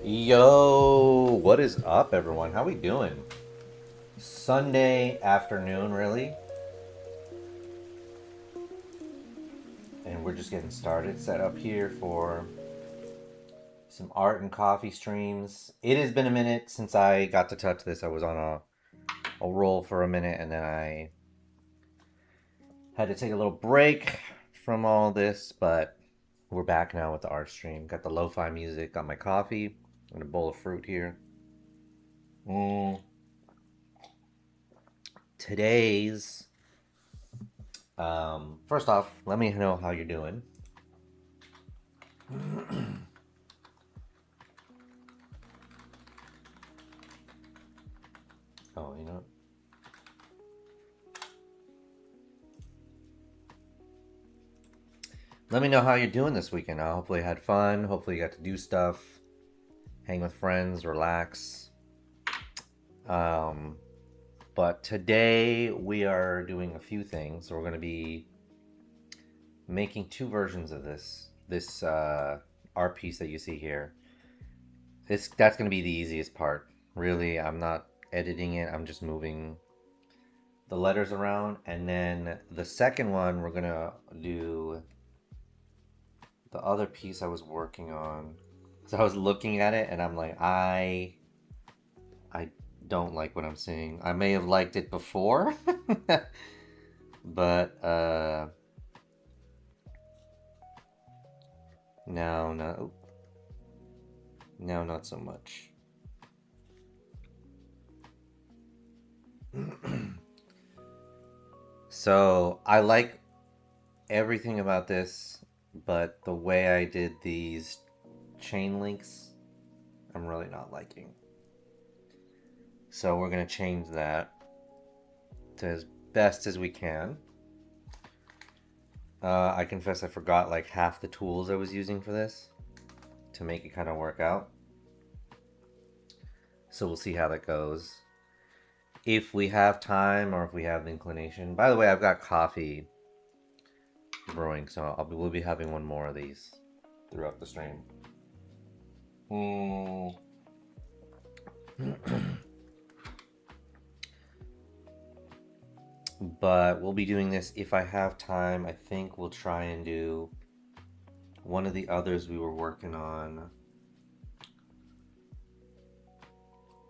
Yo, what is up, everyone? How we doing? Sunday afternoon, really, and we're just getting started. Set up here for some art and coffee streams. It has been a minute since I got to touch this. I was on a roll for a minute, and then I had to take a little break from all this, but we're back now with the art stream. Got the lo-fi music, got my coffee, and a bowl of fruit here. Today's first off, let me know how you're doing. Oh, you know. Let me know how you're doing this weekend. I hopefully had fun. Hopefully you got to do stuff, hang with friends, relax. But today we are doing a few things. We're going to be making two versions of this art piece that you see here. That's going to be the easiest part. Really, I'm not editing it. I'm just moving the letters around, and then the second one we're going to do the other piece I was working on. So I was looking at it and I'm like, I don't like what I'm seeing. I may have liked it before, but now not so much. So I like everything about this, but the way I did these chain links, I'm really not liking. So we're gonna change that to as best as we can. I confess I forgot like half the tools I was using for this to make it kind of work out. So we'll see how that goes. If we have time or if we have the inclination. By the way, I've got coffee brewing, so we'll be having one more of these throughout the stream. But we'll be doing this if I have time. I think we'll try and do one of the others we were working on.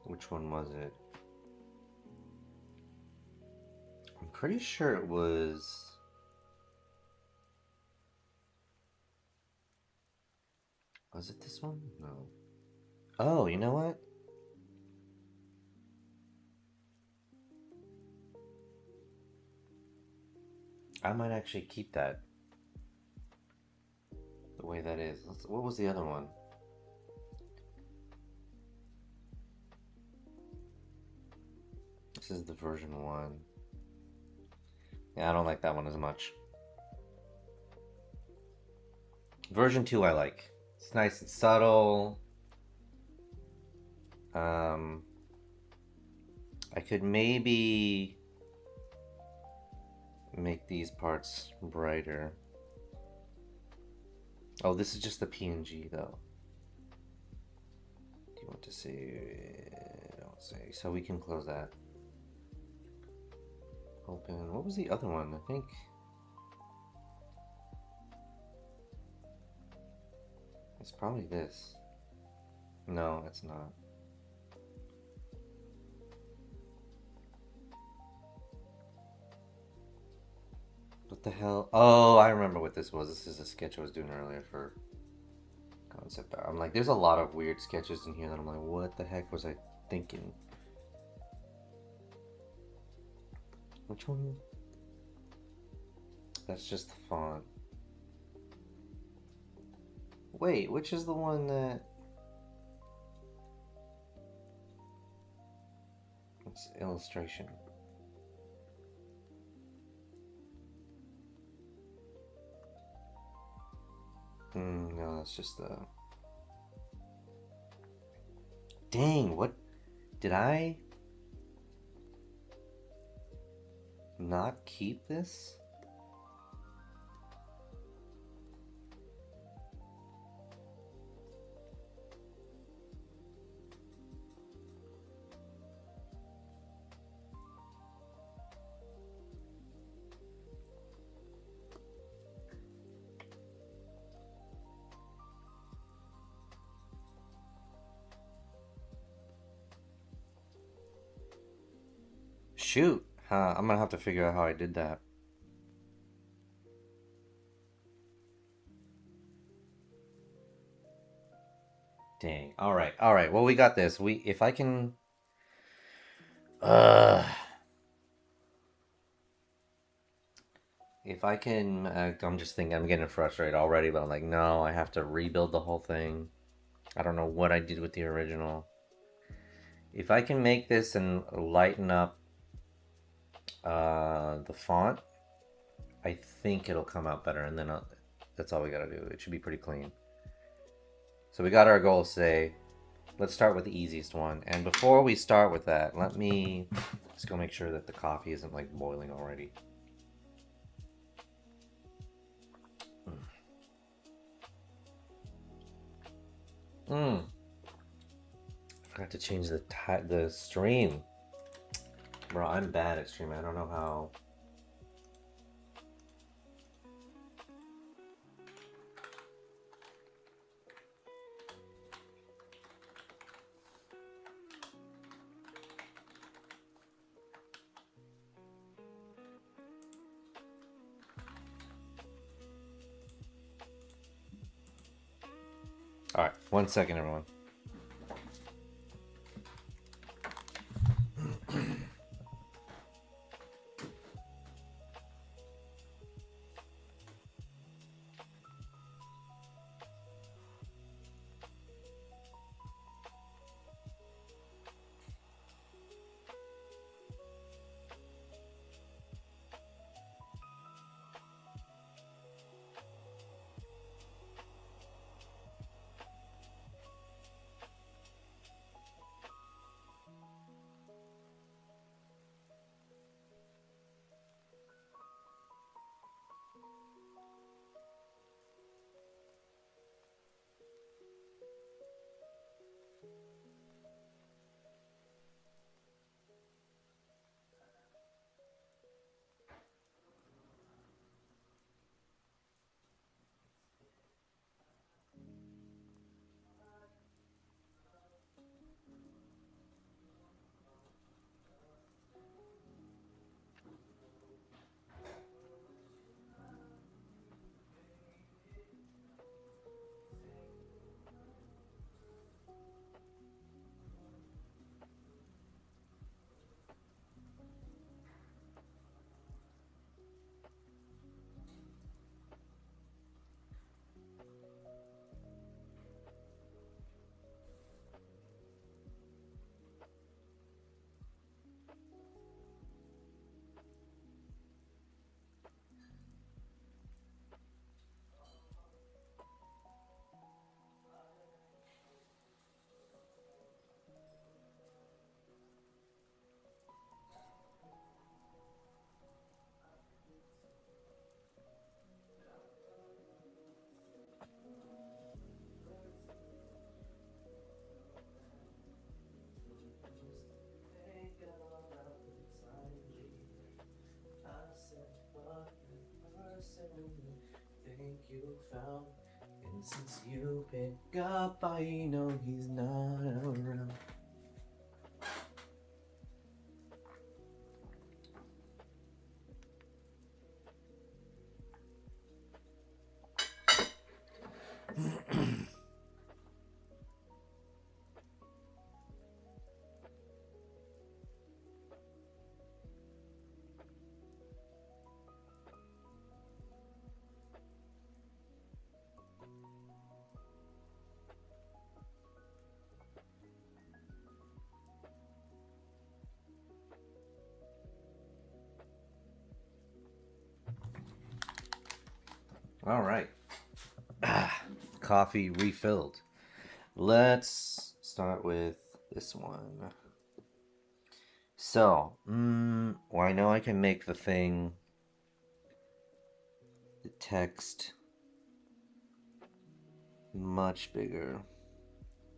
Which one was it? I'm pretty sure it was... Was it this one? No. Oh, you know what? I might actually keep that the way that is. What was the other one? This is the version 1. Yeah, I don't like that one as much. Version 2 I like. It's nice and subtle. I could maybe make these parts brighter. Oh, this is just the PNG though. Do you want to see? Don't say. So we can close that. Open. What was the other one? I think. It's probably this. No, it's not. the hell? Oh, I remember what this was. This is a sketch I was doing earlier for concept art. I'm like, there's a lot of weird sketches in here that I'm like, what the heck was I thinking? Which one? That's just the font. Wait, which is the one that... It's illustration. No, that's just the... Dang, what? Did I not keep this? Shoot, I'm gonna have to figure out how I did that. Dang. All right. All right. Well, we got this. If I can uh if I can I'm just thinking I'm getting frustrated already, but I'm like, no, I have to rebuild the whole thing. I don't know what I did with the original. If I can make this and lighten up the font, I think it'll come out better, and then that's all we gotta do. It should be pretty clean. So we got our goals today. Let's start with the easiest one. And before we start with that, let me just go make sure that the coffee isn't like boiling already. I forgot to change the stream. Bro, I'm bad at streaming. I don't know how. All right, 1 second, everyone. Think you found, and since you pick up, I know he's not around. All right. Coffee refilled. Let's start with this one. So, well, I know I can make the text much bigger.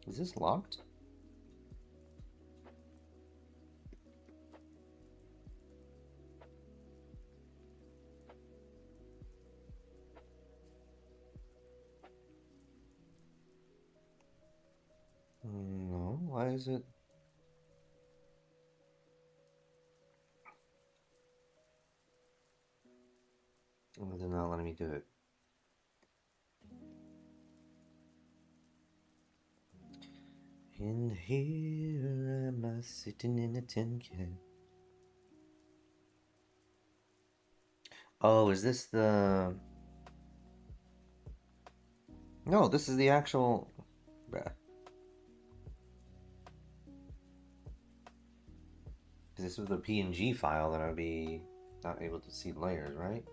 Is this locked? No, why is it? Oh, they're not letting me do it. In here am I sitting in a tin can. Oh, is this the... No, this is the actual... Bruh. If this was a PNG file, then I'd be not able to see layers, right?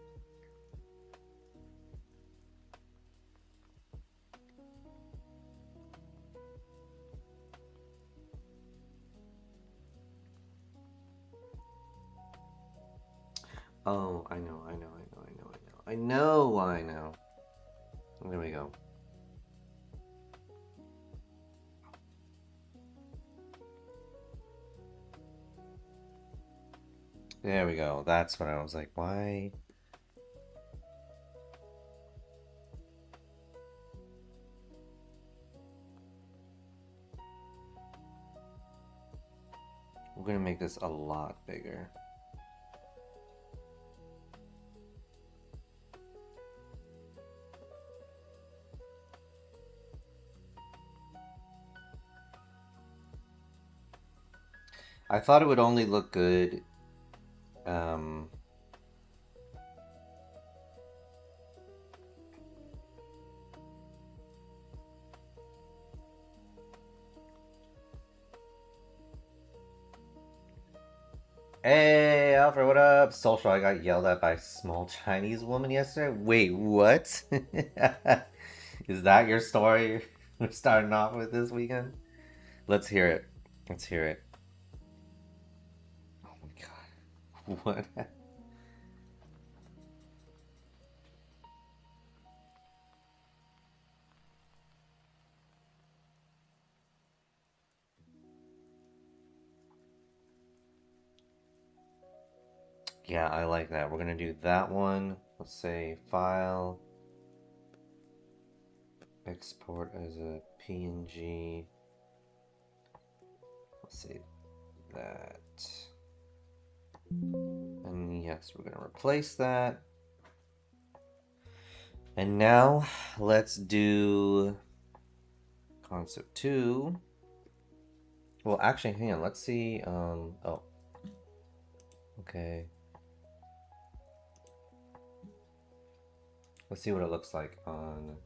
Oh, I know. There we go. There we go. That's what I was like, why? We're gonna make this a lot bigger. I thought it would only look good Hey, Alfred, what up? Social, I got yelled at by a small Chinese woman yesterday. Wait, what? Is that your story we're starting off with this weekend? Let's hear it. Let's hear it. Oh my god. What? Yeah, I like that. We're gonna do that one. Let's say file, export as a PNG. Let's say that. And yes, we're gonna replace that. And now let's do concept 2. Well, actually, hang on. Let's see. Oh, okay. Let's see what it looks like on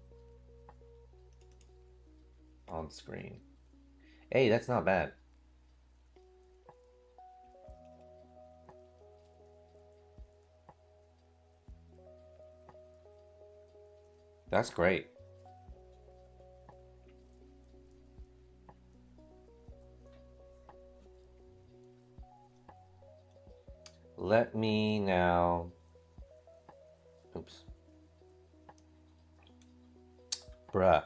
screen. Hey, that's not bad. That's great. Let me now... Oops. Bruh.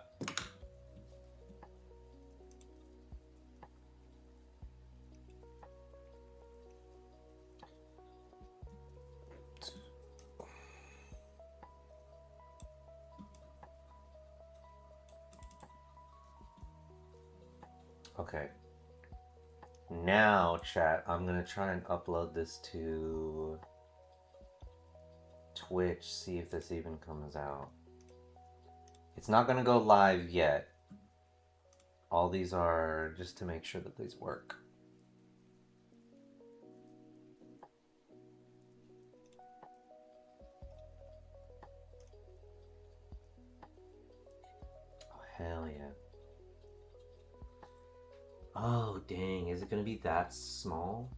Okay. Now, chat, I'm gonna try and upload this to Twitch, see if this even comes out. It's not gonna go live yet. All these are just to make sure that these work. Oh, hell yeah. Oh, dang. Is it gonna be that small?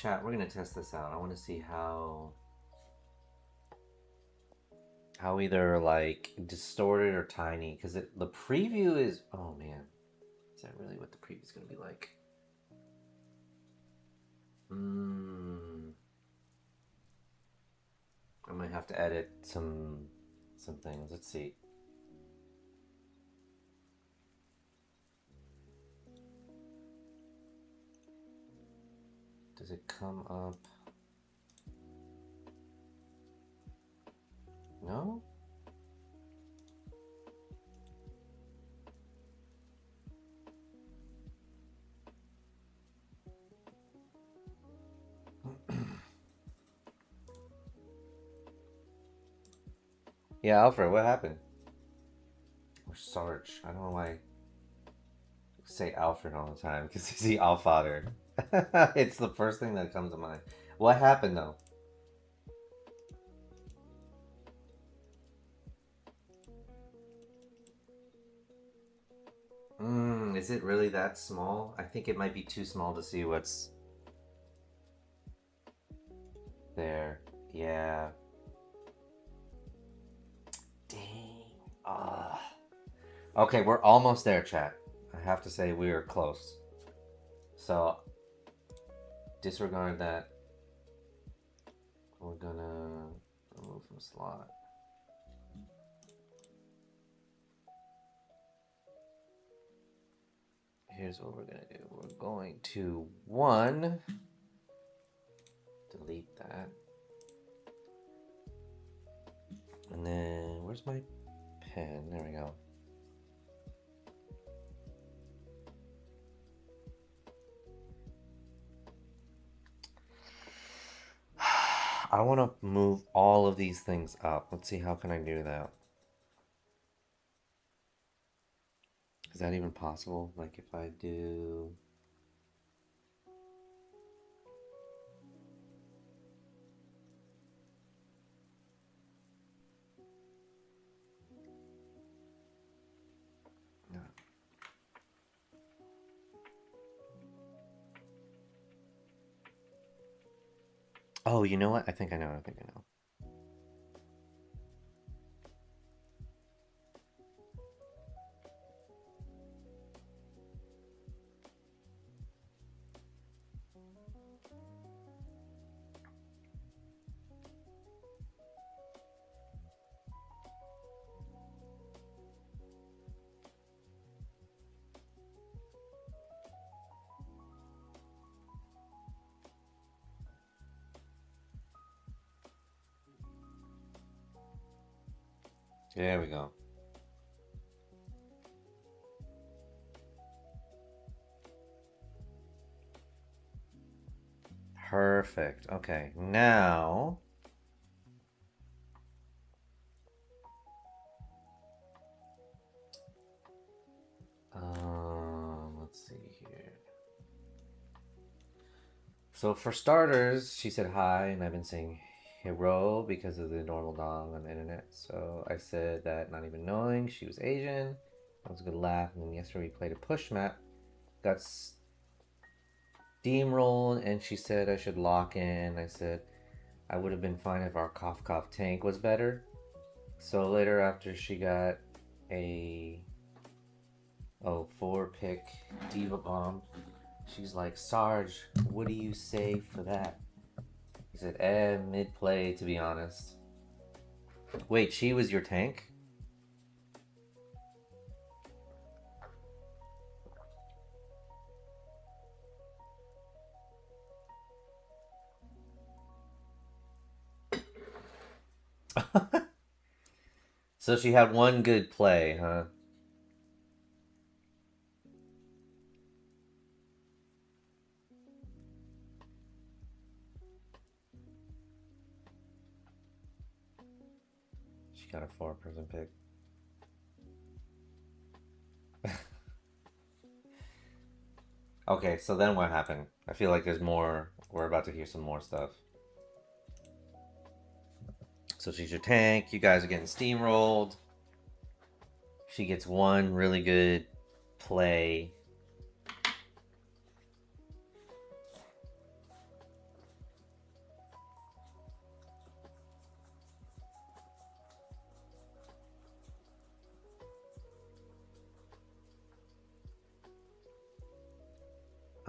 chat, we're gonna test this out. I want to see how either like distorted or tiny, because the preview is, oh man, is that really what the preview is gonna be like? I might have to edit some things. Let's see. Does it come up? No? Yeah, Alfred, what happened? Or Sarge. I don't know why I say Alfred all the time, because he's the Allfather. It's the first thing that comes to mind. What happened though? Is it really that small? I think it might be too small to see what's there. Yeah. Dang. Okay, we're almost there, chat. I have to say we are close. So, disregard that. We're gonna remove from slot. Here's what we're gonna do. We're going to delete that. And then, where's my pen? There we go. I want to move all of these things up. Let's see, how can I do that? Is that even possible? Like if I do... No. Oh, you know what? I think I know. There we go. Perfect. Okay, now... let's see here. So for starters, she said hi, and I've been saying hero because of the normal dong on the internet. So I said that not even knowing she was Asian. That was a good laugh. And then yesterday we played a push map. Got steamrolled, and she said I should lock in. I said I would have been fine if our cough cough tank was better. So later, after she got a 4-pick diva bomb, she's like, Sarge, what do you say for that? He said, mid-play, to be honest. Wait, she was your tank? So she had one good play, huh? She got a 4-person pick. Okay, so then what happened? I feel like there's more. We're about to hear some more stuff. So she's your tank. You guys are getting steamrolled. She gets one really good play.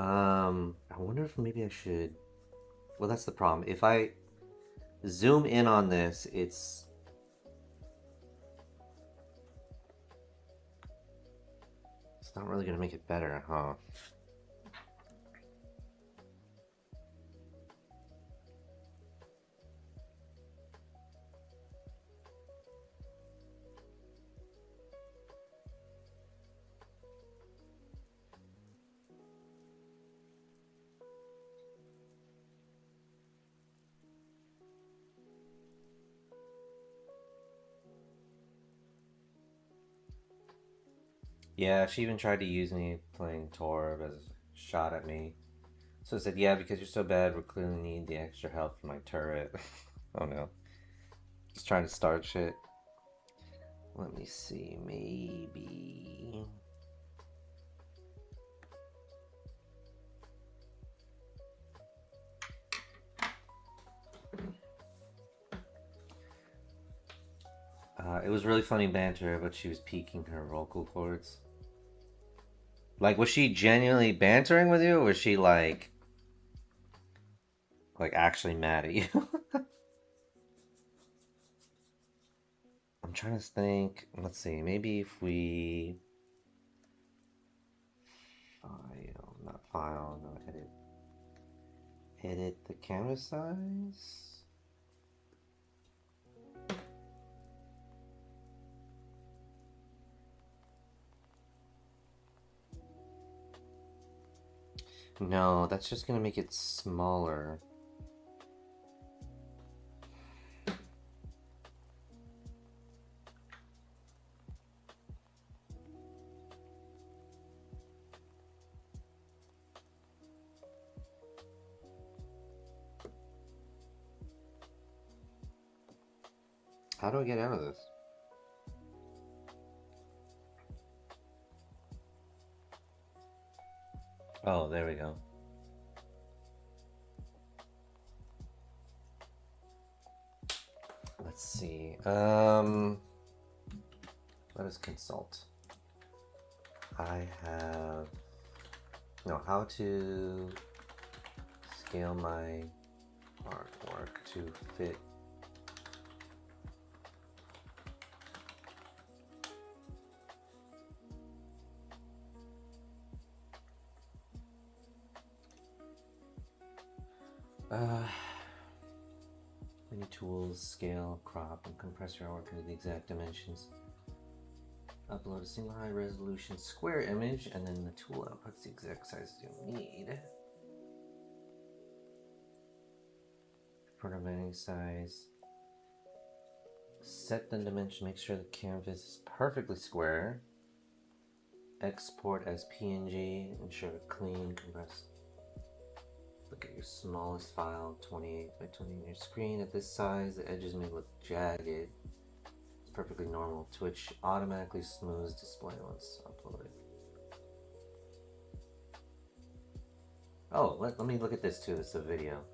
I wonder if maybe I should. Well, that's the problem. If I zoom in on this, it's not really gonna make it better, huh? Yeah, she even tried to use me playing Torb as a shot at me. So I said, yeah, because you're so bad, we clearly need the extra help from my turret. Oh no. Just trying to start shit. Let me see, maybe. It was really funny banter, but she was peaking her vocal cords. Like, was she genuinely bantering with you, or was she like actually mad at you? I'm trying to think. Let's see. Maybe if we not file, no edit. Edit the canvas size. No, that's just gonna make it smaller. How do I get out of this? Oh, there we go. Let's see. Let us consult. I have how to scale my artwork to fit. Many tools, scale, crop, and compress your artwork into the exact dimensions. Upload a single high resolution square image, and then the tool outputs the exact size you need. Program any size. Set the dimension, make sure the canvas is perfectly square. Export as PNG, ensure clean, compressed. Look at your smallest file, 28 by 20 on your screen. At this size, the edges may look jagged. It's perfectly normal. Twitch automatically smooths display once uploaded. Oh, let me look at this too. This is a video.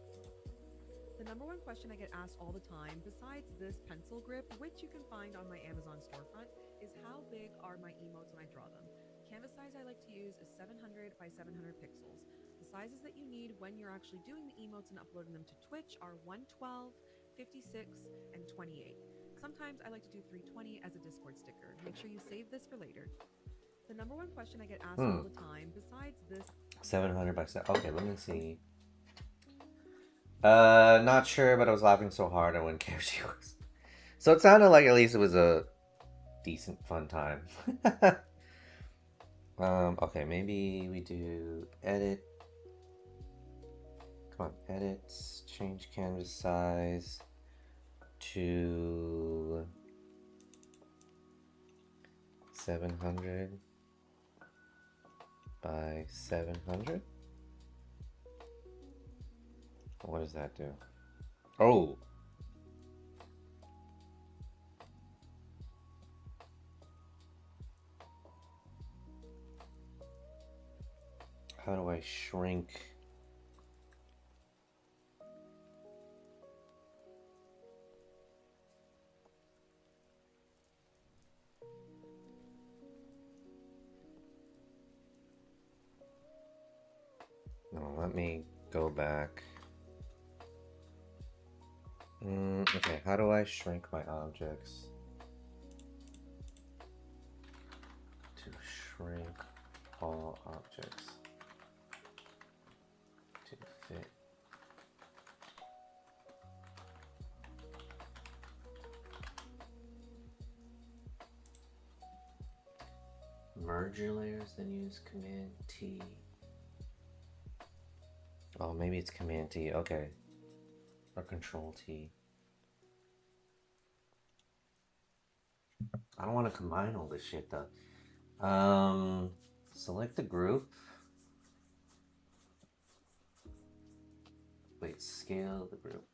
The number one question I get asked all the time, besides this pencil grip, which you can find on my Amazon storefront, is how big are my emotes when I draw them? The canvas size I like to use is 700 by 700 pixels. The sizes that you need when you're actually doing the emotes and uploading them to Twitch are 112, 56, and 28. Sometimes I like to do 320 as a Discord sticker. Make sure you save this for later. The number one question I get asked all the time, besides this 700 by 7. Okay, let me see. Not sure, but I was laughing so hard I wouldn't care if she was. So it sounded like at least it was a decent, fun time. Okay, maybe we do edit. Come on, edit, change canvas size to 700 by 700. What does that do? Oh! How do I shrink? let me go back. Okay, how do I shrink my objects? To shrink all objects to fit. Merge your layers, then use Command T. Oh, maybe it's Command T. Okay. Or Control T. I don't want to combine all this shit though. Select the group. Wait, scale the group.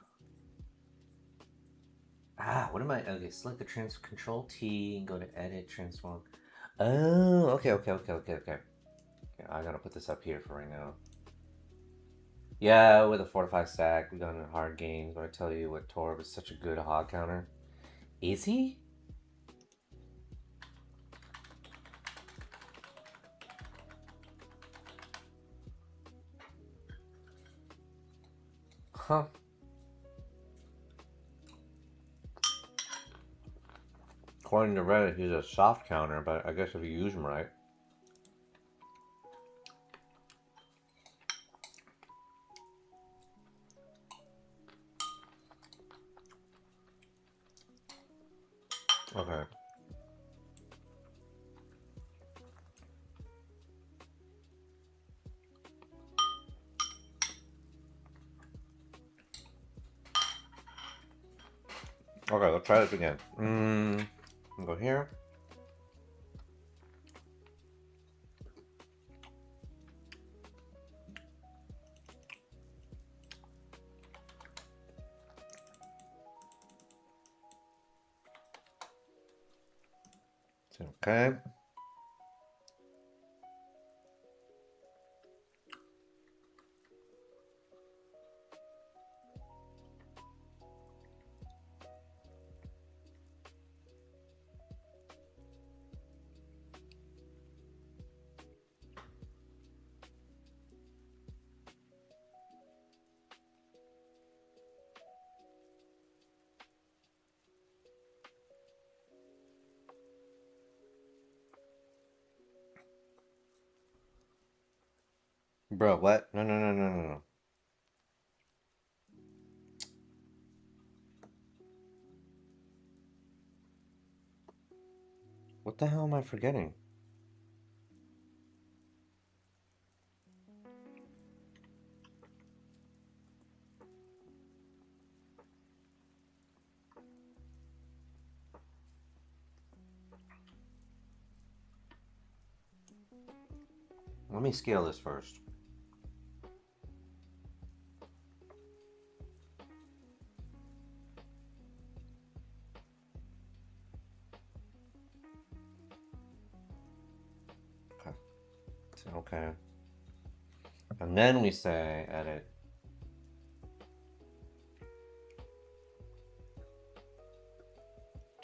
What am I? Okay, select the Control T and go to Edit Transform. Oh, okay. I gotta put this up here for right now. Yeah, with a fortified stack, we got in hard games, but I tell you what, Torb is such a good hog counter. Is he? Huh. According to Reddit, he's a soft counter, but I guess if you use him right. Okay. Okay, let's try this again. Go here. Okay. Bro, what? No. What the hell am I forgetting? Let me scale this first. Okay. Okay. And then we say edit.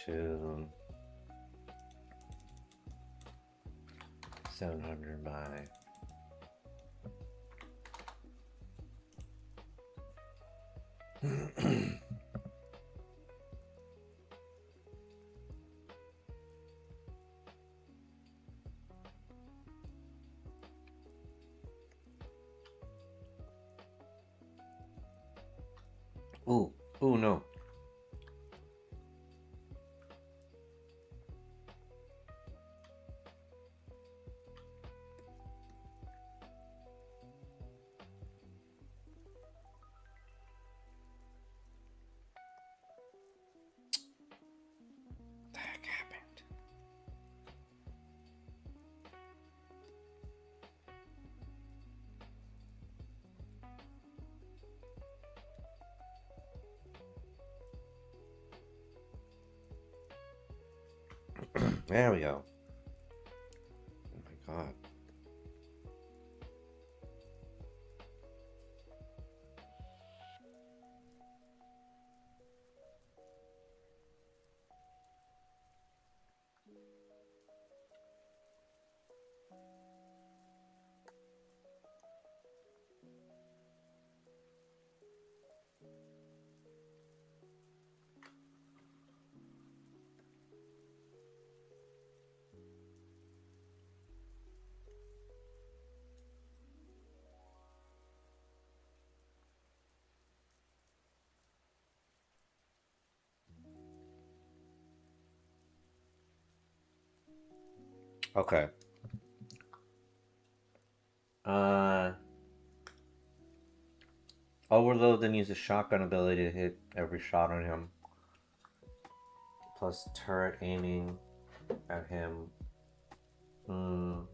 To 700 by Ooh, no. What the heck happened? There we go. Oh my god. Okay. Overload then use a shotgun ability to hit every shot on him. Plus turret aiming at him. 12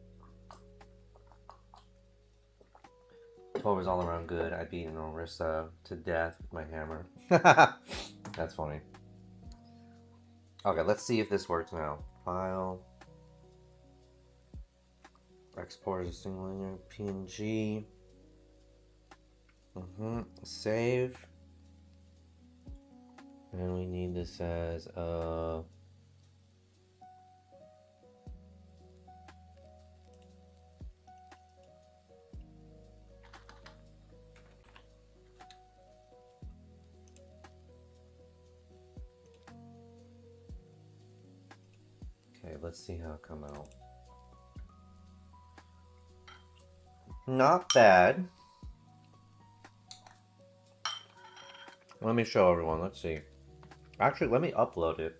is all around good. I beat Orisa to death with my hammer. That's funny. Okay, let's see if this works now. File. Export as a single linear PNG. Save. And we need this as okay, let's see how it come out. Not bad. Let me show everyone. Let's see. Actually, let me upload it.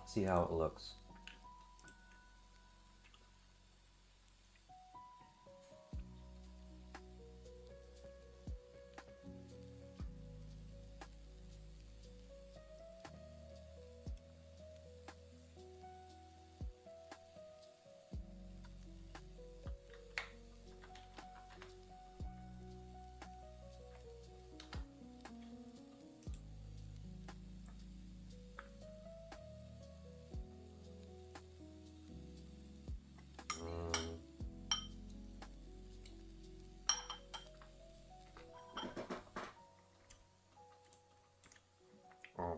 See how it looks. Oh.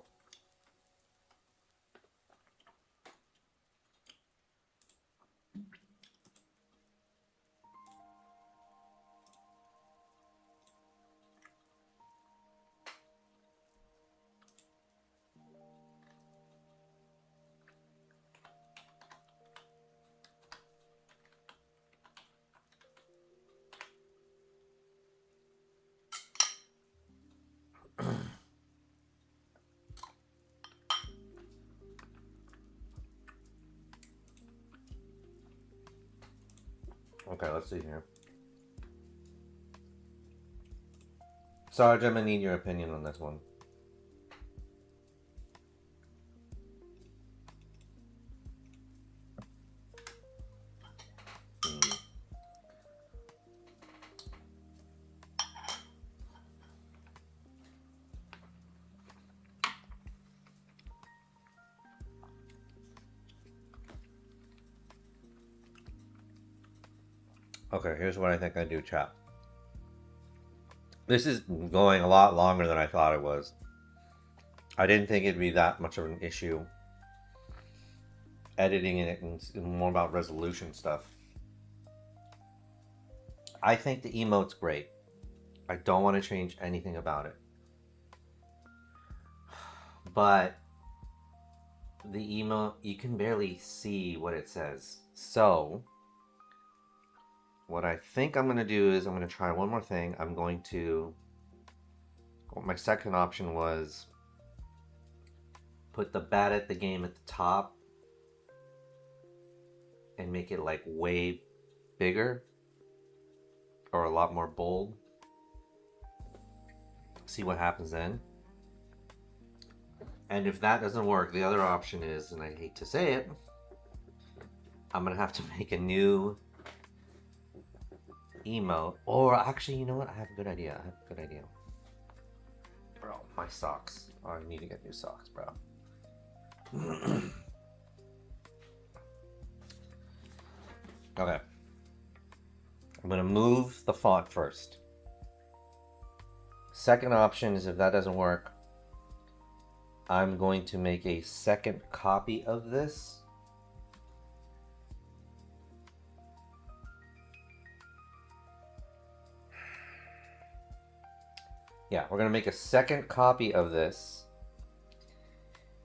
Okay, let's see here. Sarge, I'm gonna need your opinion on this one. Okay, here's what I think I do, chat. This is going a lot longer than I thought it was. I didn't think it'd be that much of an issue. Editing it and more about resolution stuff. I think the emote's great. I don't want to change anything about it. But the emote, you can barely see what it says. So what I think I'm going to do is I'm going to try one more thing. I'm going to, well, my second option was put the bad at the game at the top and make it like way bigger or a lot more bold. See what happens then. And if that doesn't work, the other option is, and I hate to say it, I'm going to have to make a new emote. Or actually, you know what? I have a good idea. Bro, my socks. Oh, I need to get new socks, bro. Okay. I'm going to move the font first. Second option is if that doesn't work, I'm going to make a second copy of this. Yeah, we're going to make a second copy of this.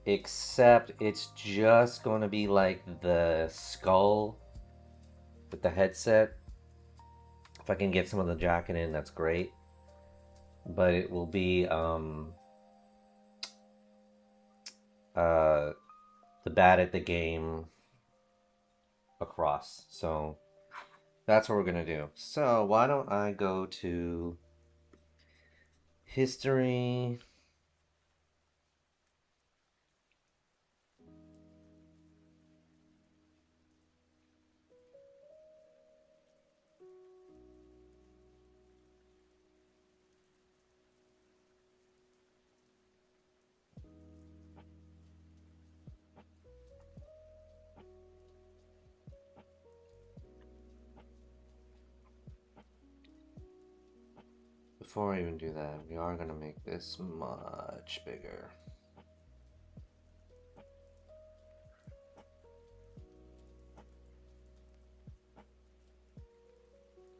Except it's just going to be like the skull with the headset. If I can get some of the jacket in, that's great. But it will be the the bad at the game across. So that's what we're gonna do. So why don't I go to history? Before I even do that, we are gonna make this much bigger.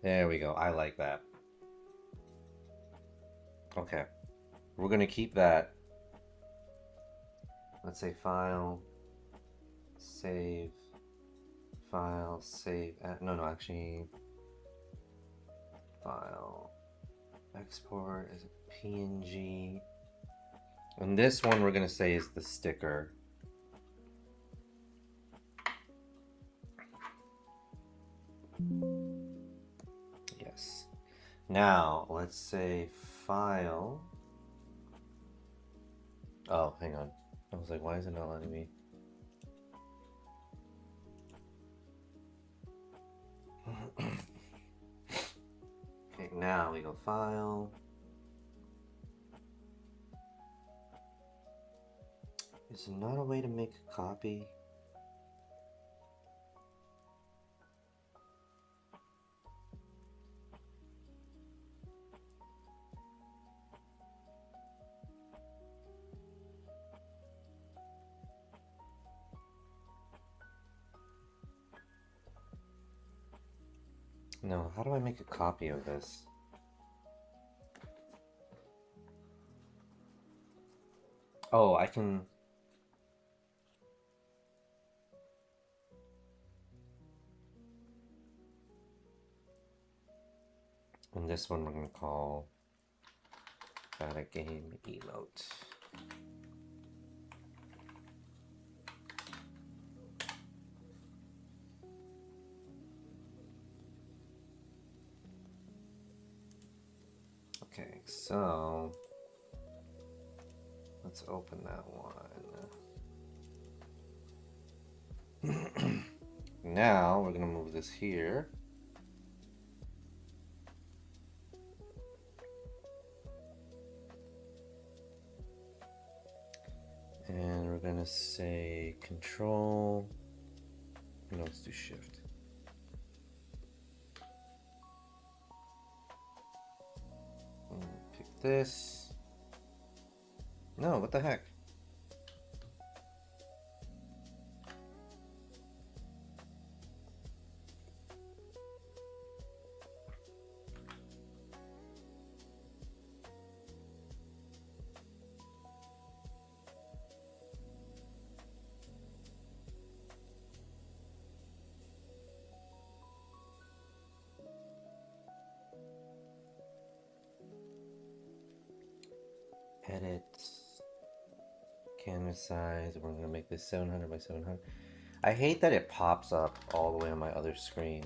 There we go. I like that. Okay. We're gonna keep that. Let's say file, save, file, save. No, actually, file, export as a PNG. And this one we're gonna say is the sticker. Yes. Now let's say file. Oh, hang on. I was like, why is it not letting me? Okay, now we go file. Is there not a way to make a copy? No, how do I make a copy of this? Oh, I can... And this one we're gonna call Bad at Game Emote. Okay, so let's open that one. Now we're gonna move this here. And we're gonna say control. No, let's do shift. Pick this. No, what the heck? Edit. Canvas size. We're gonna make this 700 by 700. I hate that it pops up all the way on my other screen.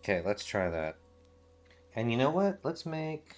Okay, let's try that. And you know what? Let's make...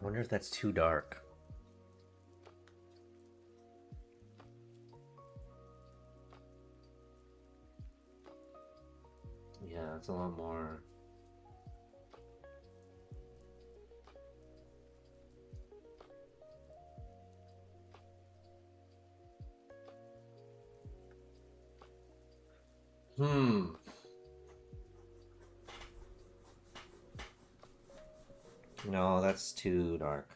I wonder if that's too dark. Yeah, it's a lot more. No, that's too dark.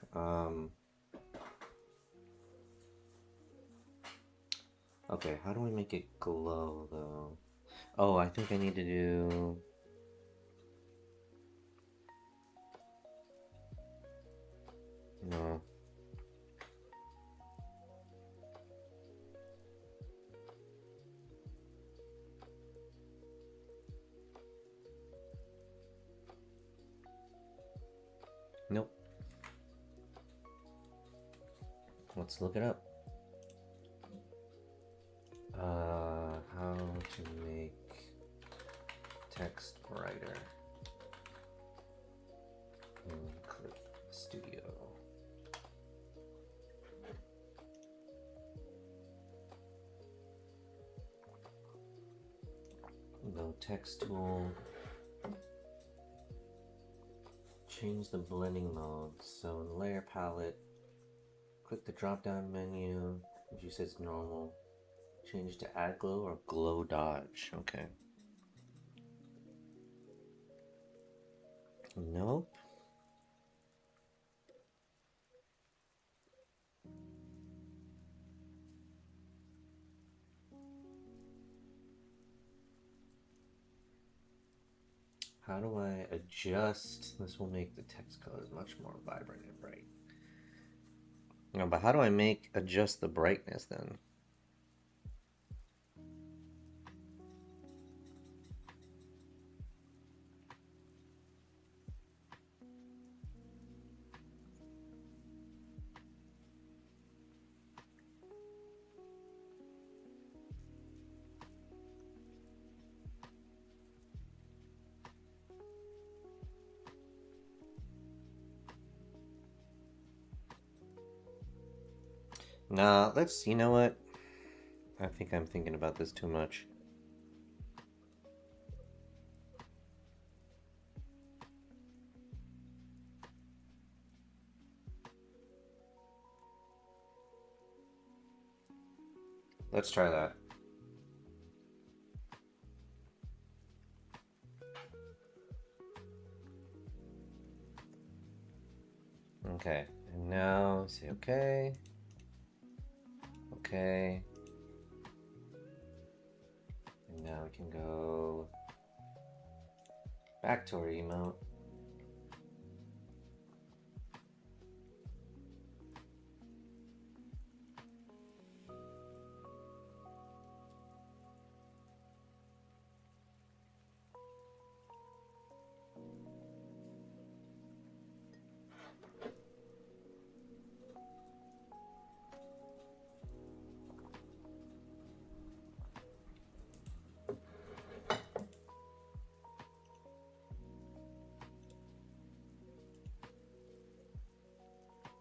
Okay, how do we make it glow though? Oh, I think I need to do... No. Nope. Let's look it up. How to make text brighter in Clip Studio. Go text tool. Change the blending mode. So in layer palette, click the drop down menu, which you says normal. Change to add glow or glow dodge. Okay. Nope. How do I adjust? This will make the text colors much more vibrant and bright. No, but how do I adjust the brightness then? Nah, you know what? I think I'm thinking about this too much. Let's try that. Okay, and now say okay. Okay. And now we can go back to our emote.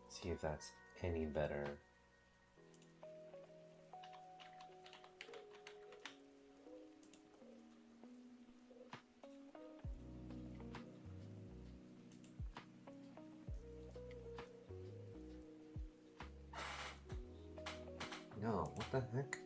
See if that's any better. No, what the heck?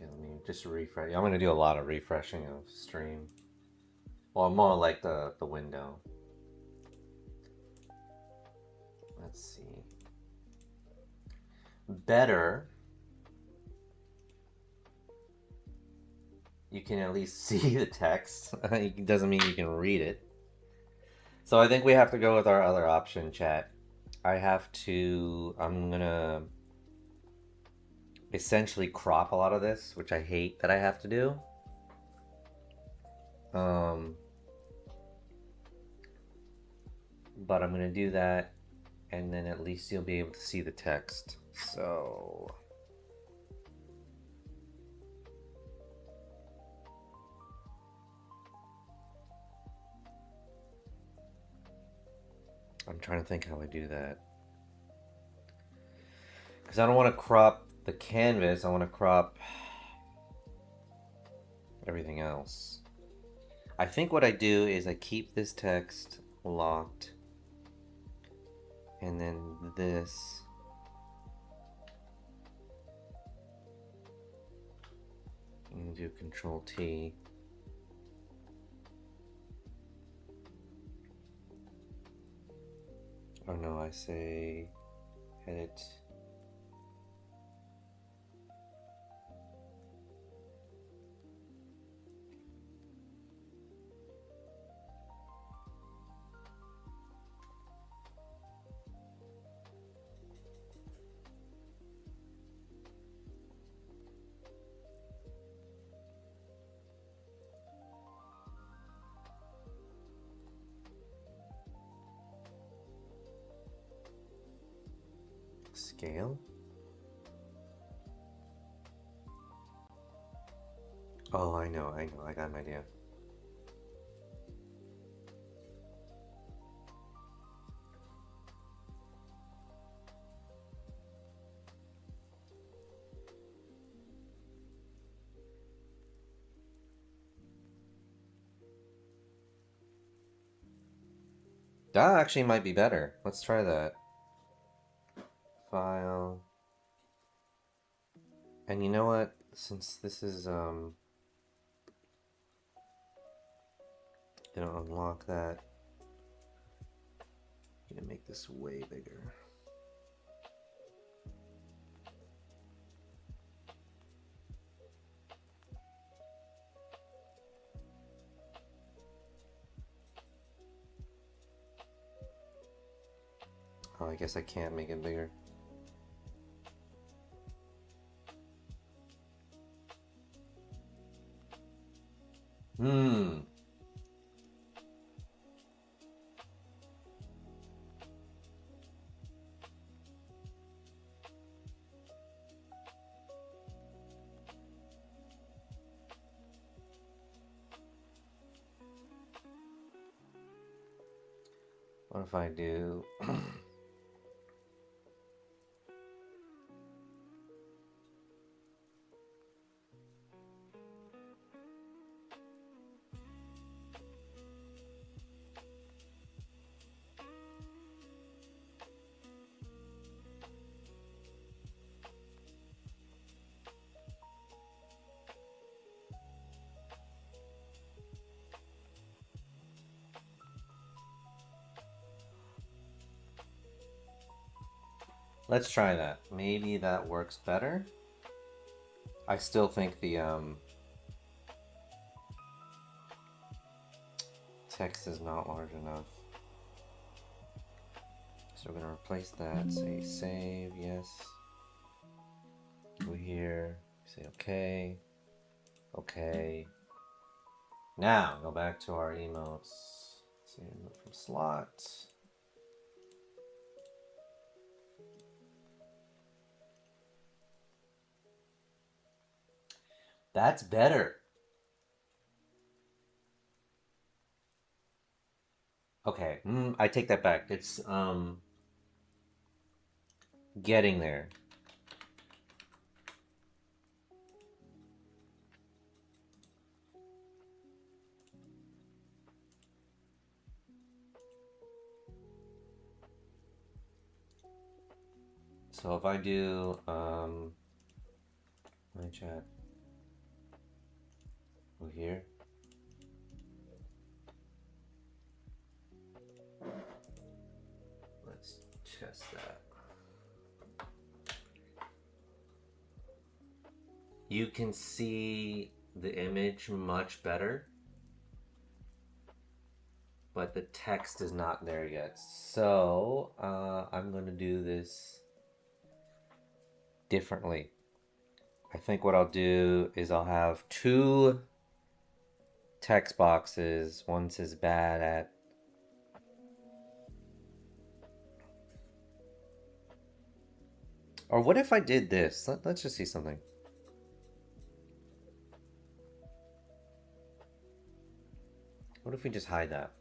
Okay, let me just refresh. I'm gonna do a lot of refreshing of stream. Well, more like the window. Let's see. Better. You can at least see the text. It doesn't mean you can read it. So I think we have to go with our other option, chat. I'm gonna essentially crop a lot of this, which I hate that I have to do. But I'm gonna do that, and then at least you'll be able to see the text. So I'm trying to think how I do that, because I don't want to crop the canvas, I want to crop everything else. I think what I do is I keep this text locked, and then this, and do Control T. Oh no, I say edit. Scale? Oh, I know, I got an idea. That actually might be better. Let's try that. File. And you know what? Since this is, gonna unlock that. I'm gonna make this way bigger. Oh, I guess I can't make it bigger. Hmm. What if I do... Let's try that. Maybe that works better. I still think the text is not large enough. So we're gonna replace that, say save, yes. Go here, say okay, okay. Now go back to our emotes. Say remove from slot. That's better. Okay, I take that back. It's getting there. So if I do my chat over here. Let's test that. You can see the image much better, but the text is not there yet. So I'm going to do this differently. I think what I'll do is I'll have two text boxes. One says bad at. Or what if I did this? Let's just see something. What if we just hide that?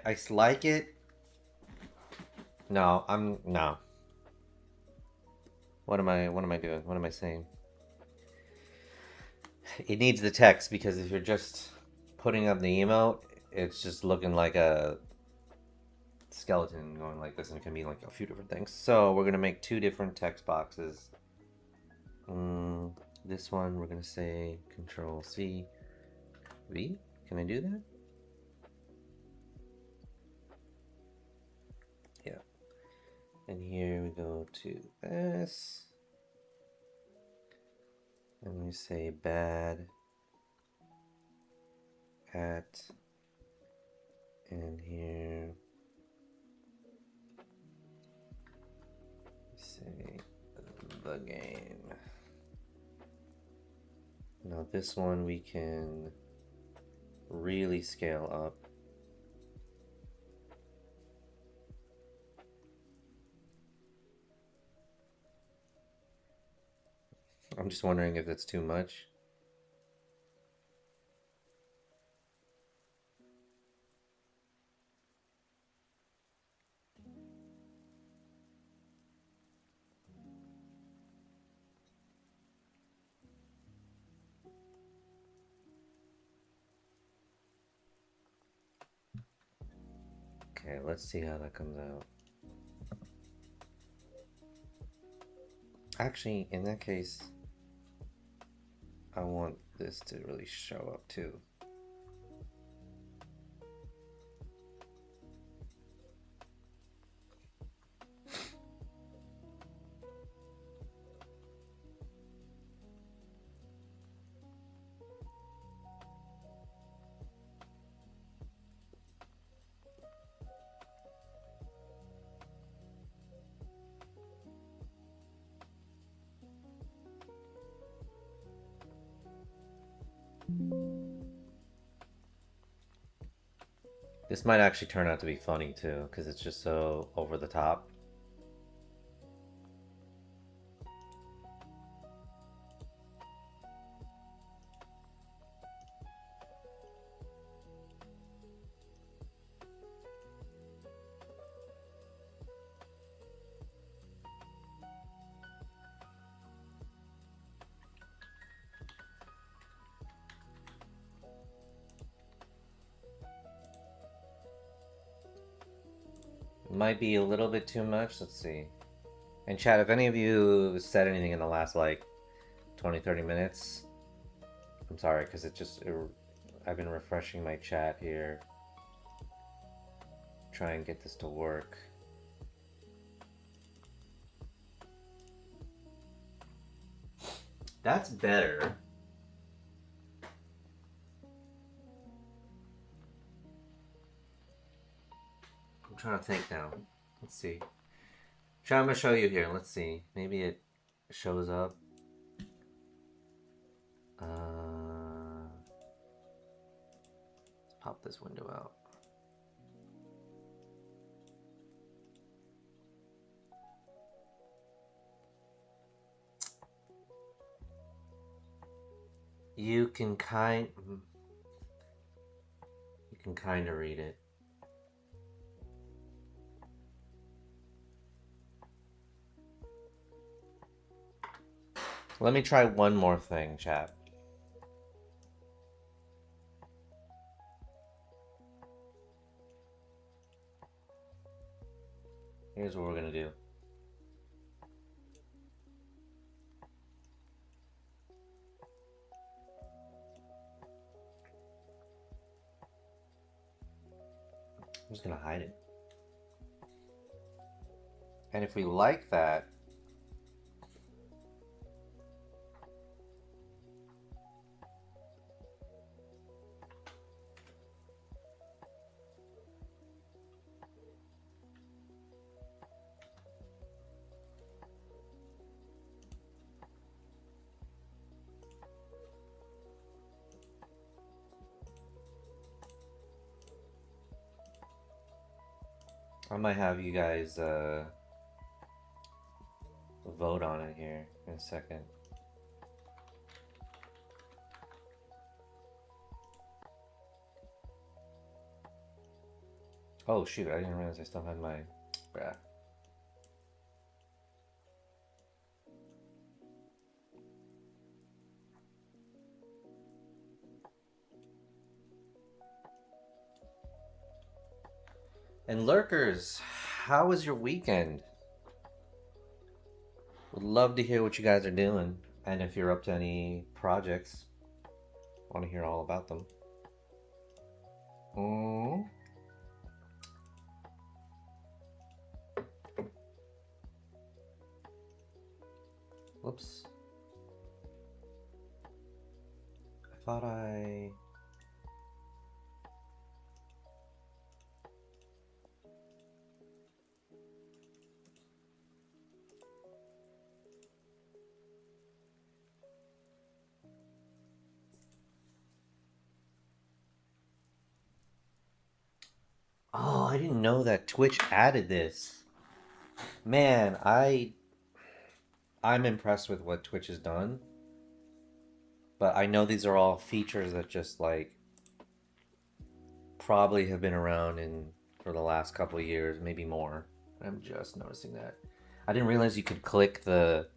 I like it. No, no. What am I doing? What am I saying? It needs the text because if you're just putting up the emote, it's just looking like a skeleton going like this, and it can be like a few different things. So we're gonna make two different text boxes. This one we're gonna say Control C V. Can I do that? Yeah. And here we go to this. And we say bad at, and here we say the game. Now this one we can really scale up. I'm just wondering if that's too much. Okay, let's see how that comes out. Actually, in that case, I want this to really show up too. This might actually turn out to be funny too, because it's just so over the top. Might be a little bit too much. Let's see. And chat, if any of you said anything in the last like 20-30 minutes, I'm sorry, because I've been refreshing my chat here. Try and get this to work. That's better. I'm trying to think now. Let's see. Chat, I'm gonna show you here. Let's see. Maybe it shows up. Let's pop this window out. You can kind of read it. Let me try one more thing, chat. Here's what we're gonna do. I'm just gonna hide it. And if we like that, I might have you guys vote on it here in a second. Oh shoot, I didn't realize I still had my... Bruh. And lurkers, how was your weekend? Would love to hear what you guys are doing, and if you're up to any projects, want to hear all about them. Whoops. I thought I... Oh, I didn't know that Twitch added this. Man, I'm impressed with what Twitch has done. But I know these are all features that just like probably have been around for the last couple of years, maybe more. I'm just noticing that. I didn't realize you could click the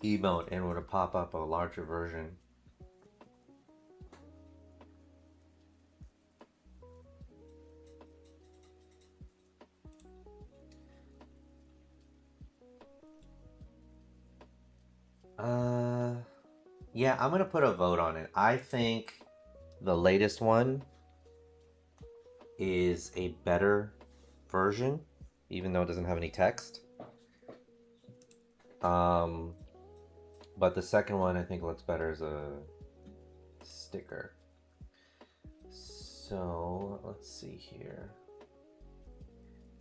emote and it would pop up a larger version. Yeah, I'm gonna put a vote on it. I think the latest one is a better version, even though it doesn't have any text. But the second one I think looks better as a sticker. So let's see here.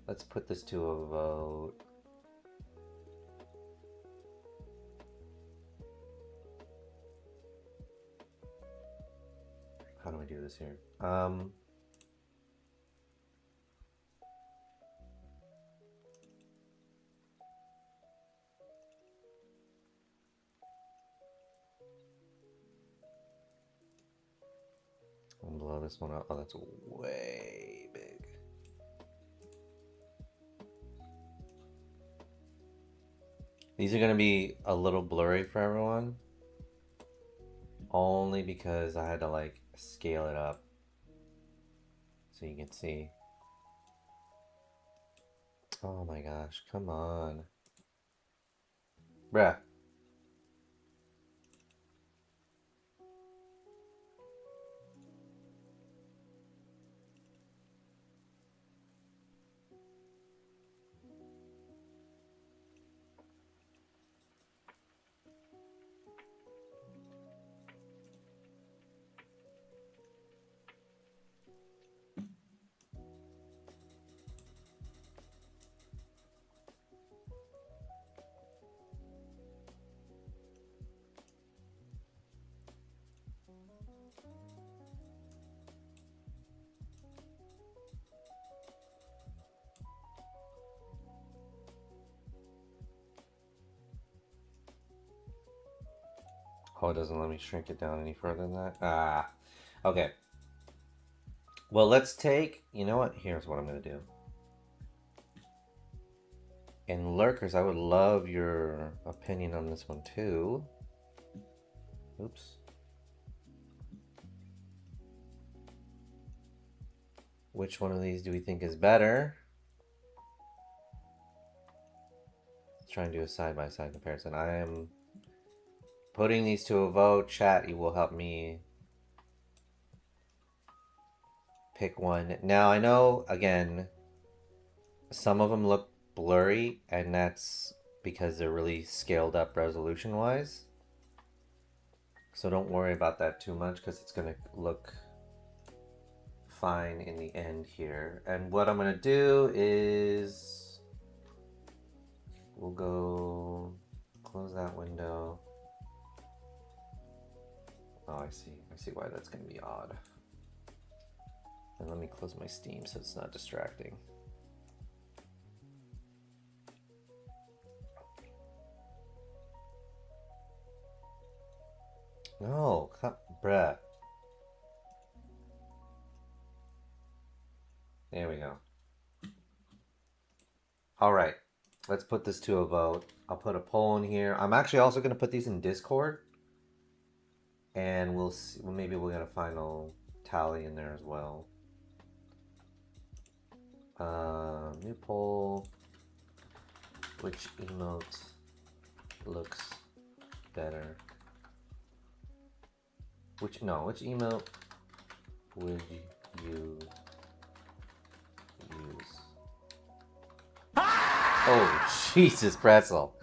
Let's put this to a vote. How do I do this here? I'll blow this one up. Oh, that's way big. These are gonna be a little blurry for everyone. Only because I had to like scale it up so you can see. Oh my gosh, come on. Bruh. Oh, it doesn't let me shrink it down any further than that. Ah, okay. Well, let's take, you know what? Here's what I'm gonna do. And lurkers, I would love your opinion on this one too. Oops. Which one of these do we think is better? Let's try and do a side-by-side comparison. I am putting these to a vote. Chat, you will help me pick one. Now, I know, again, some of them look blurry, and that's because they're really scaled up resolution-wise. So don't worry about that too much, because it's going to look fine in the end here. And what I'm going to do is we'll go close that window. Oh, I see why that's going to be odd. And let me close my Steam so it's not distracting. No, bruh. There we go. All right, let's put this to a vote. I'll put a poll in here. I'm actually also going to put these in Discord, and we'll see. Well, maybe we'll get a final tally in there as well. New poll. Which emote looks better? Which emote would you use? Oh, Jesus, pretzel.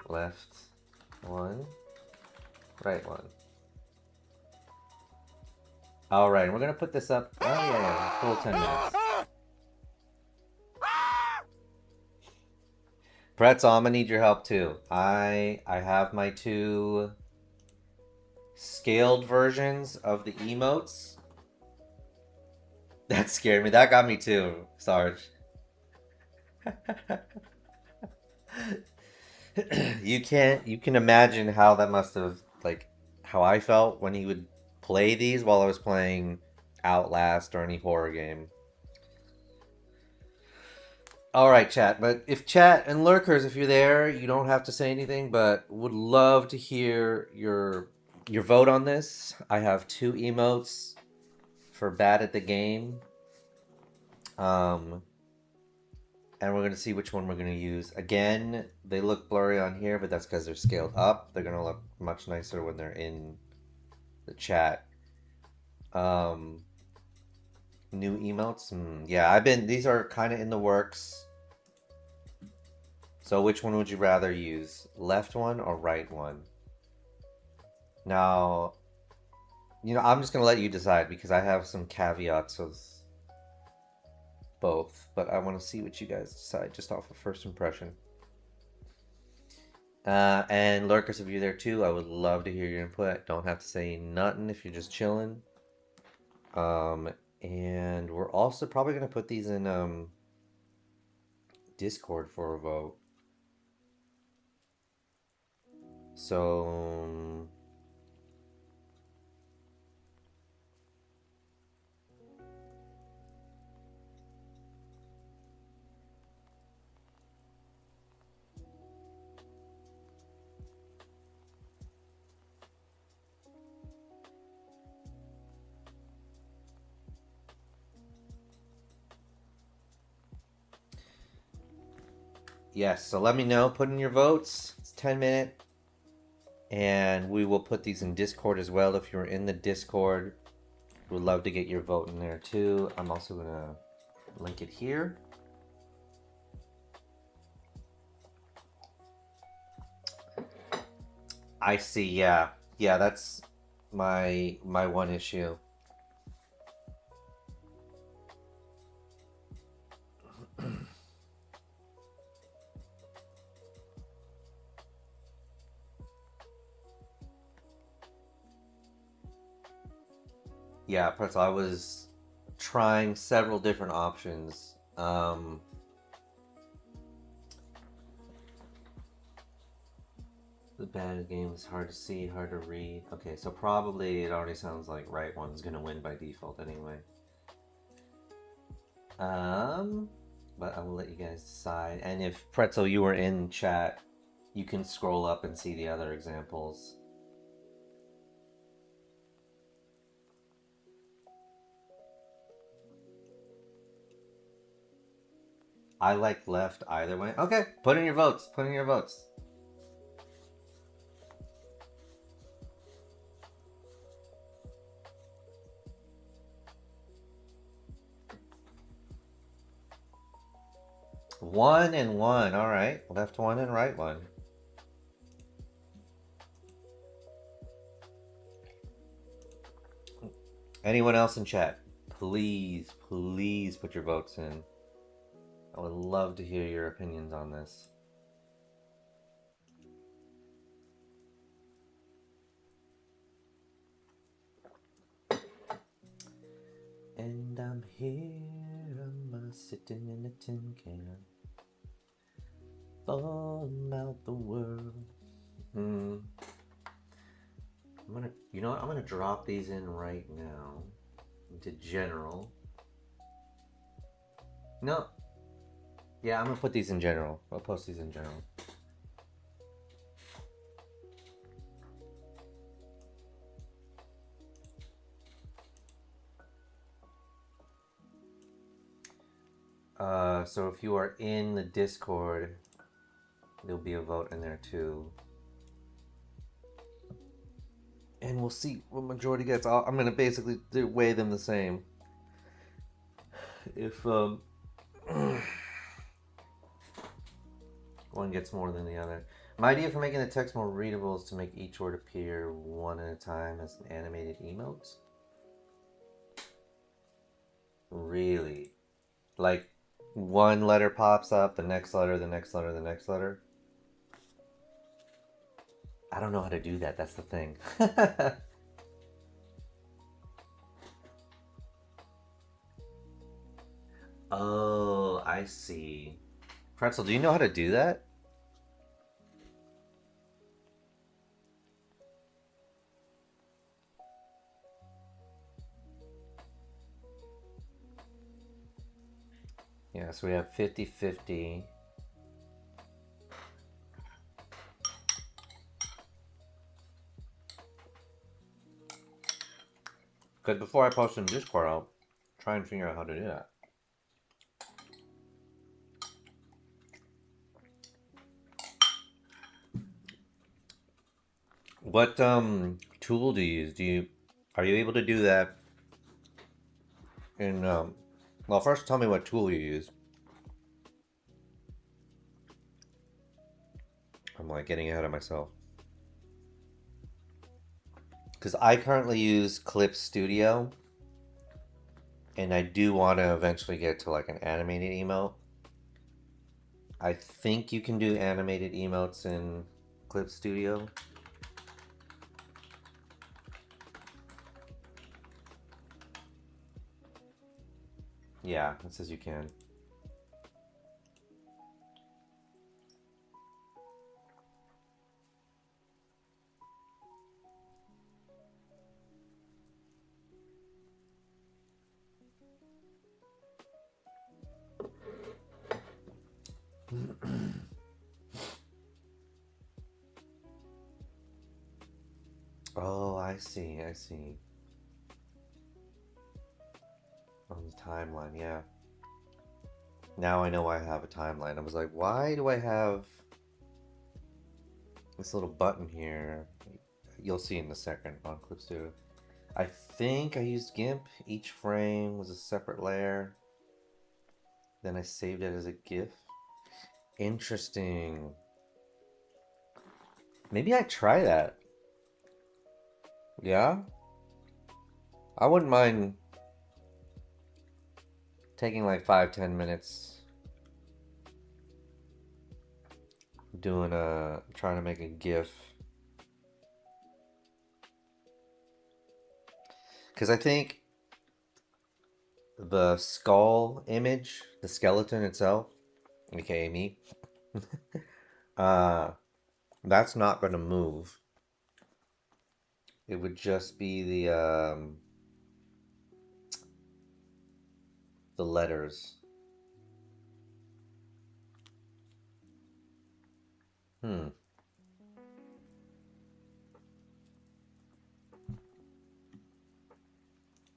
Left one, right one. All right, we're gonna put this up. Oh yeah, full 10 minutes. Pretzel, I'm gonna need your help too. I have my two scaled versions of the emotes. That scared me. That got me too, Sarge. You can imagine how that must have, like, how I felt when he would play these while I was playing Outlast or any horror game. All right, chat. But if chat and lurkers, if you're there, you don't have to say anything, but would love to hear your vote on this. I have two emotes for bad at the game. And we're going to see which one we're going to use. Again, they look blurry on here, but that's because they're scaled up. They're going to look much nicer when they're in the chat. New emotes? Yeah, these are kind of in the works. So which one would you rather use? Left one or right one? Now, I'm just going to let you decide because I have some caveats with both, but I want to see what you guys decide just off of first impression. And lurkers, if you're there too, I would love to hear your input. Don't have to say nothing if you're just chilling. And we're also probably gonna put these in Discord for a vote. So yes, so let me know. Put in your votes. It's 10-minute. And we will put these in Discord as well. If you're in the Discord, we'd love to get your vote in there too. I'm also gonna link it here. I see, yeah. Yeah, that's my one issue. Yeah, Pretzel, I was trying several different options. The bad game is hard to see, hard to read. Okay, so probably it already sounds like right one's gonna win by default anyway. But I will let you guys decide. And if Pretzel, you were in chat, you can scroll up and see the other examples. I like left either way. Okay, put in your votes. Put in your votes. One and one. All right. Left one and right one. Anyone else in chat? Please, please put your votes in. I would love to hear your opinions on this. And I'm here, I'm sitting in a tin can, falling out the world. You know what? I'm gonna drop these in right now into general. No. Yeah, I'm gonna put these in general. I'll post these in general. So if you are in the Discord, there'll be a vote in there too. And we'll see what majority gets. I'm gonna basically weigh them the same. If one gets more than the other. My idea for making the text more readable is to make each word appear one at a time as an animated emote. Really? Like one letter pops up, the next letter, the next letter, the next letter? I don't know how to do that. That's the thing. Oh, I see. Pretzel, do you know how to do that? Yeah, so we have 50-50. Because before I post in Discord, I'll try and figure out how to do that. What tool do you use? Are you able to do that in well, first tell me what tool you use. I'm like getting ahead of myself. Because I currently use Clip Studio, and I do want to eventually get to like an animated emote. I think you can do animated emotes in Clip Studio. Yeah, it says you can. Oh, I see, I see. On the timeline, yeah. Now I know why I have a timeline. I was like, why do I have this little button here? You'll see in a second on Clip Studio. I think I used GIMP. Each frame was a separate layer. Then I saved it as a GIF. Interesting. Maybe I try that. Yeah? I wouldn't mind taking like 5-10 minutes doing trying to make a GIF. Because I think the skull image, the skeleton itself, aka me, that's not going to move. It would just be the letters. Hmm.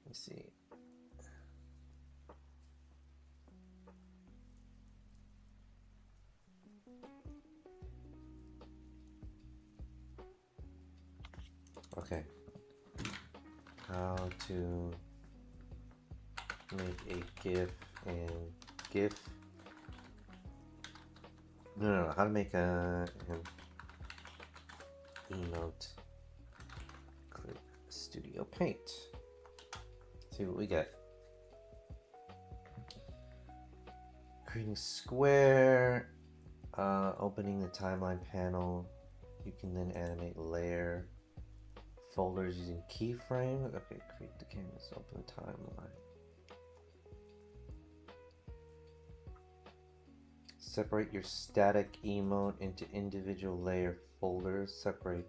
Let me see. Okay. How to make a GIF in GIF. No. How to make an emote. Click Studio Paint. See what we get. Creating a square. Opening the timeline panel. You can then animate layer. Folders using keyframes. Okay, create the canvas, open the timeline. Separate your static emote into individual layer folders. Separate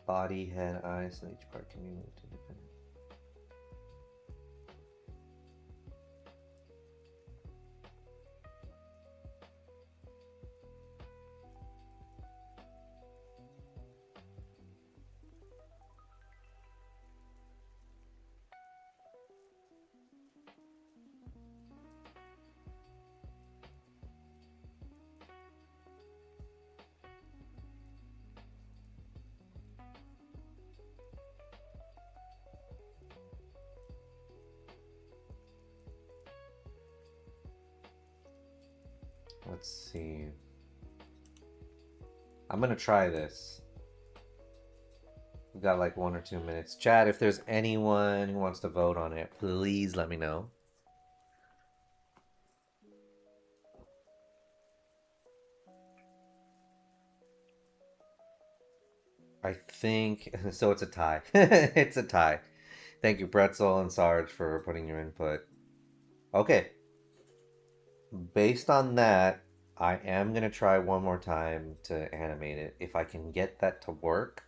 body, head, eyes, so each part can be moved independently. Let's see. I'm gonna try this. We've got like 1 or 2 minutes. Chat, if there's anyone who wants to vote on it, please let me know. I think so. It's a tie. It's a tie. Thank you, Pretzel and Sarge, for putting your input. Okay. Based on that, I am gonna try one more time to animate it. If I can get that to work,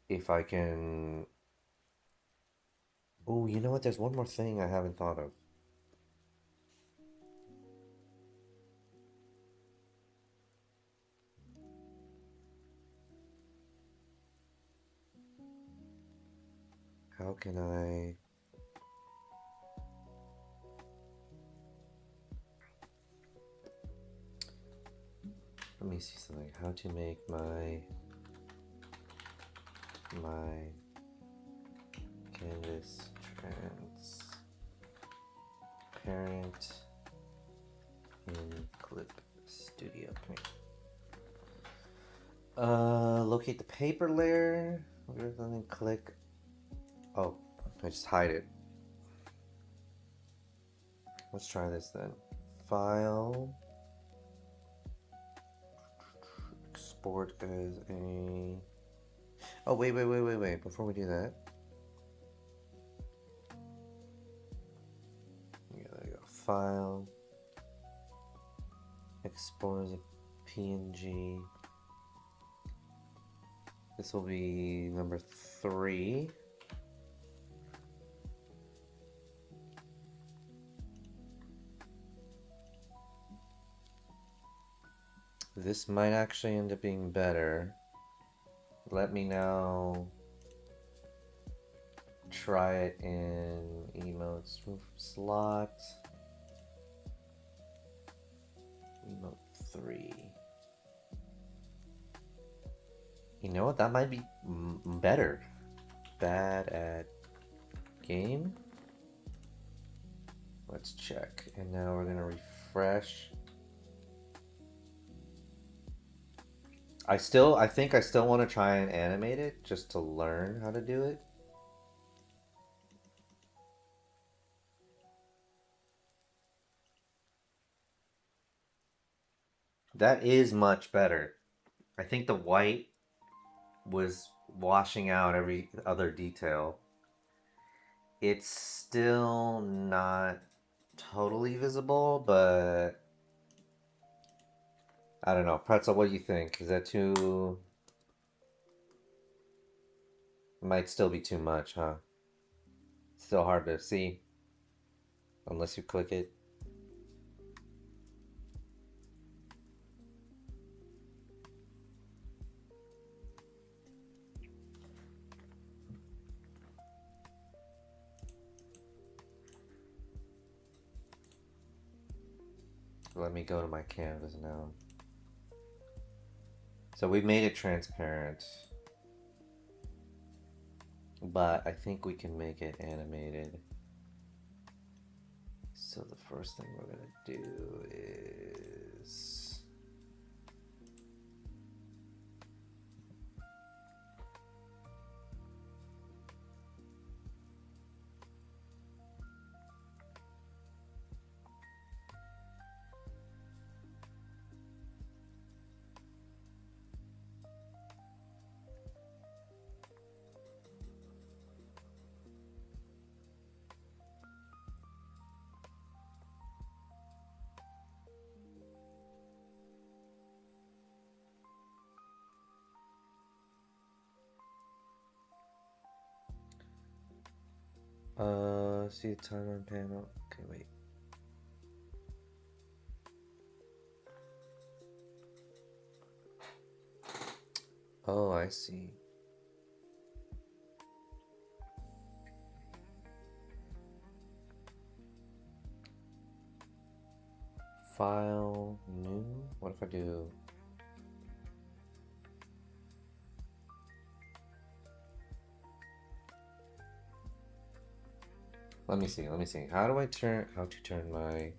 if I can. Oh, you know what? There's one more thing I haven't thought of. How can I? Let me see something. How to make my canvas transparent in Clip Studio. Locate the paper layer. And then click. Oh, I just hide it. Let's try this then. File. Export as a. Oh, wait. Before we do that. Yeah, there you go. File. Export as a PNG. This will be number 3. This might actually end up being better. Let me now try it in emotes. Move slot. Emote 3. You know what? That might be better. Bad at game. Let's check. And now we're gonna refresh. I think I still want to try and animate it just to learn how to do it. That is much better. I think the white was washing out every other detail. It's still not totally visible, but I don't know. Pretzel, what do you think? Is that too... Might still be too much, huh? Still hard to see. Unless you click it. Let me go to my canvas now. So we made it transparent. But I think we can make it animated. So the first thing we're gonna do is... See the timeline panel. Okay, wait. Oh, I see. File, new? What if I do? Let me see. How to turn my...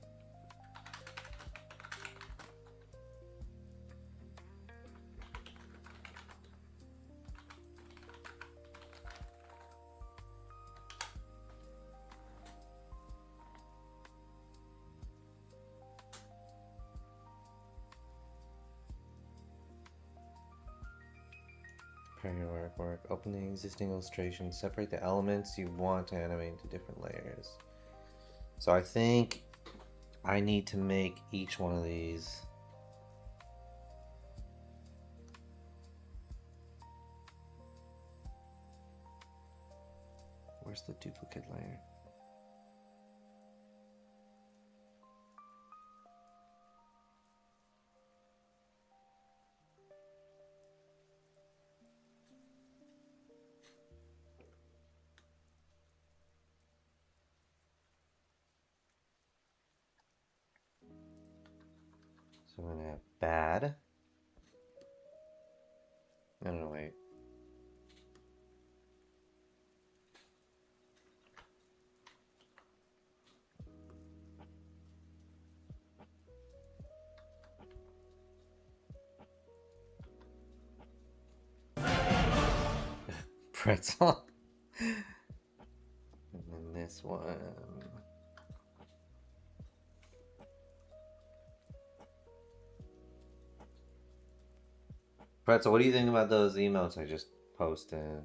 Prepare your artwork. Open the existing illustration. Separate the elements you want to animate into different layers. So I think I need to make each one of these. Where's the duplicate layer? So I'm gonna have bad. No, wait. Pretzel. And then this one. Pretzel, what do you think about those emotes I just posted?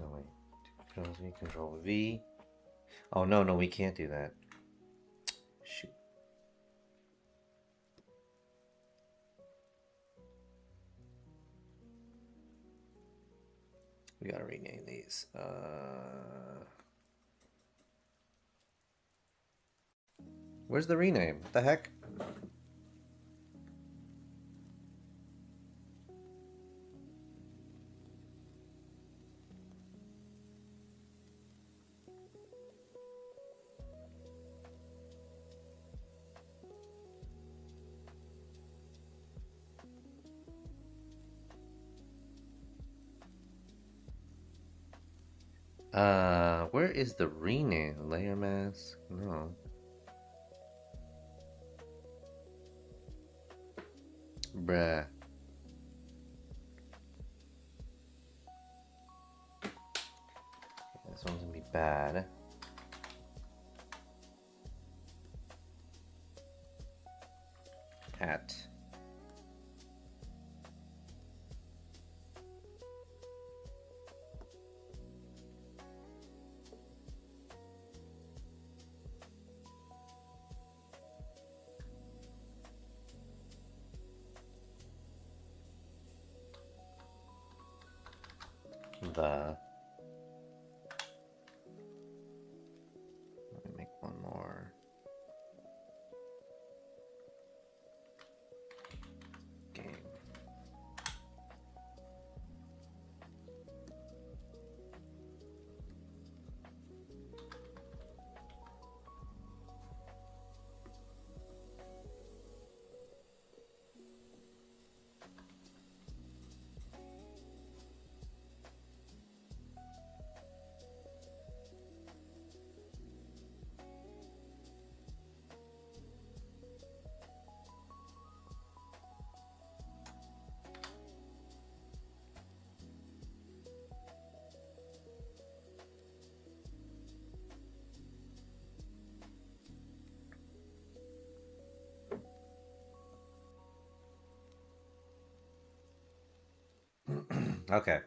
Oh wait, Control Z, Control V. Oh no, we can't do that. Shoot. We gotta rename these. Where's the rename? What the heck? Where is the rename? Layer mask? No. Bruh. This one's gonna be bad. At. The. Okay,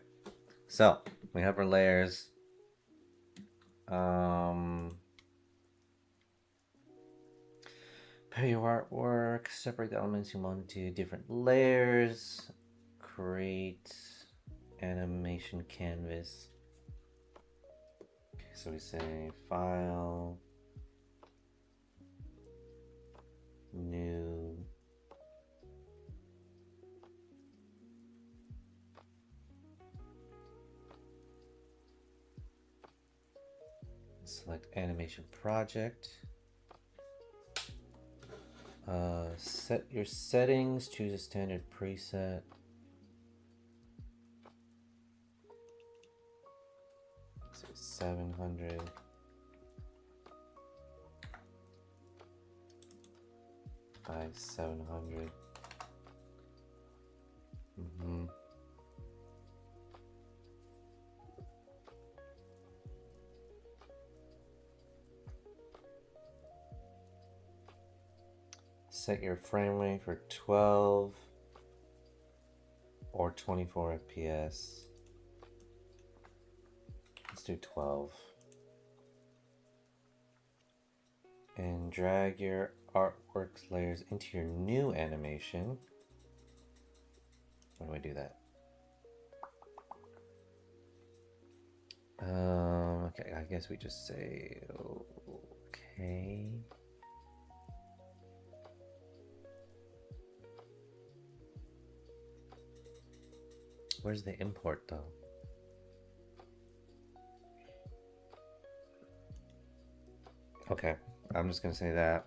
so we have our layers. Pair your artwork, separate the elements you want into different layers, create animation canvas. Okay, so we say file, new, select animation project. Set your settings, choose a standard preset. So 700. By 700. Set your frame rate for 12 or 24 FPS. Let's do 12. And drag your artworks layers into your new animation. How do I do that? Okay, I guess we just say okay. Where's the import though? Okay, I'm just gonna say that.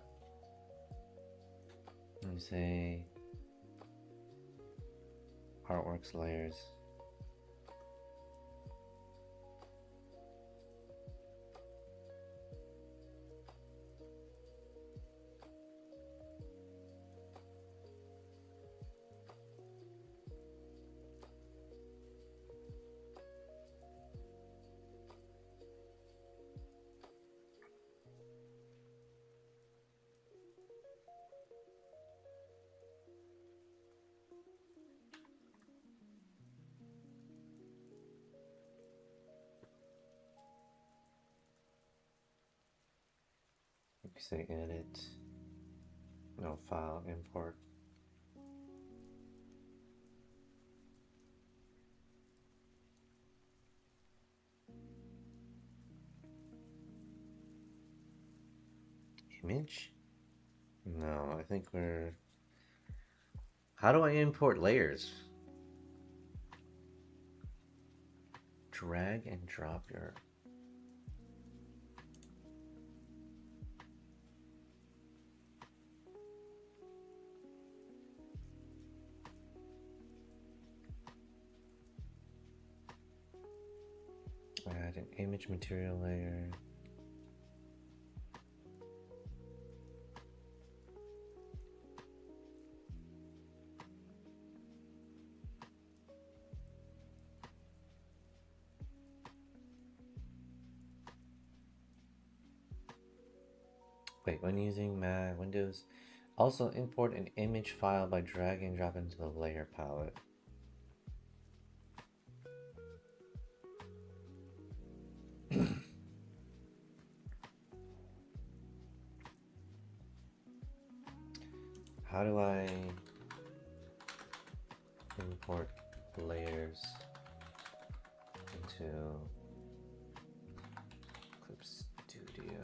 Let me say artworks layers. You say edit, no file, import. Image? No, I think we're... How do I import layers? Drag and drop your... Add an image material layer. Wait, when using Mac, Windows, also import an image file by drag and drop into the layer palette. How do I import layers into Clip Studio?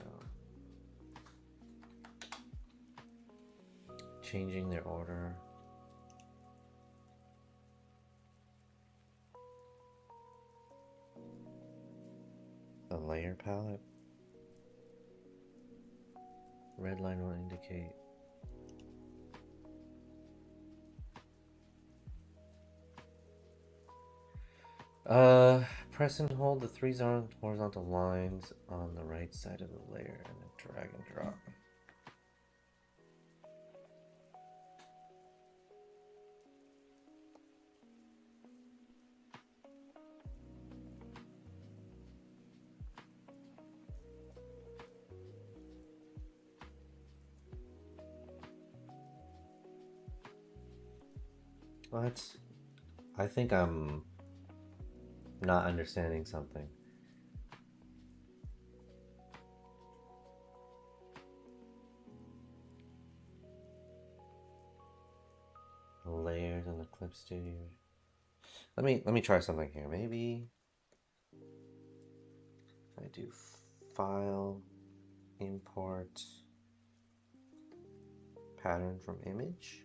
Changing their order. The layer palette. Red line will indicate. Press and hold the three horizontal lines on the right side of the layer and then drag and drop. What? I think I'm not understanding something. Layers in the Clip Studio. Let me try something here. Maybe I do file, import, pattern from image.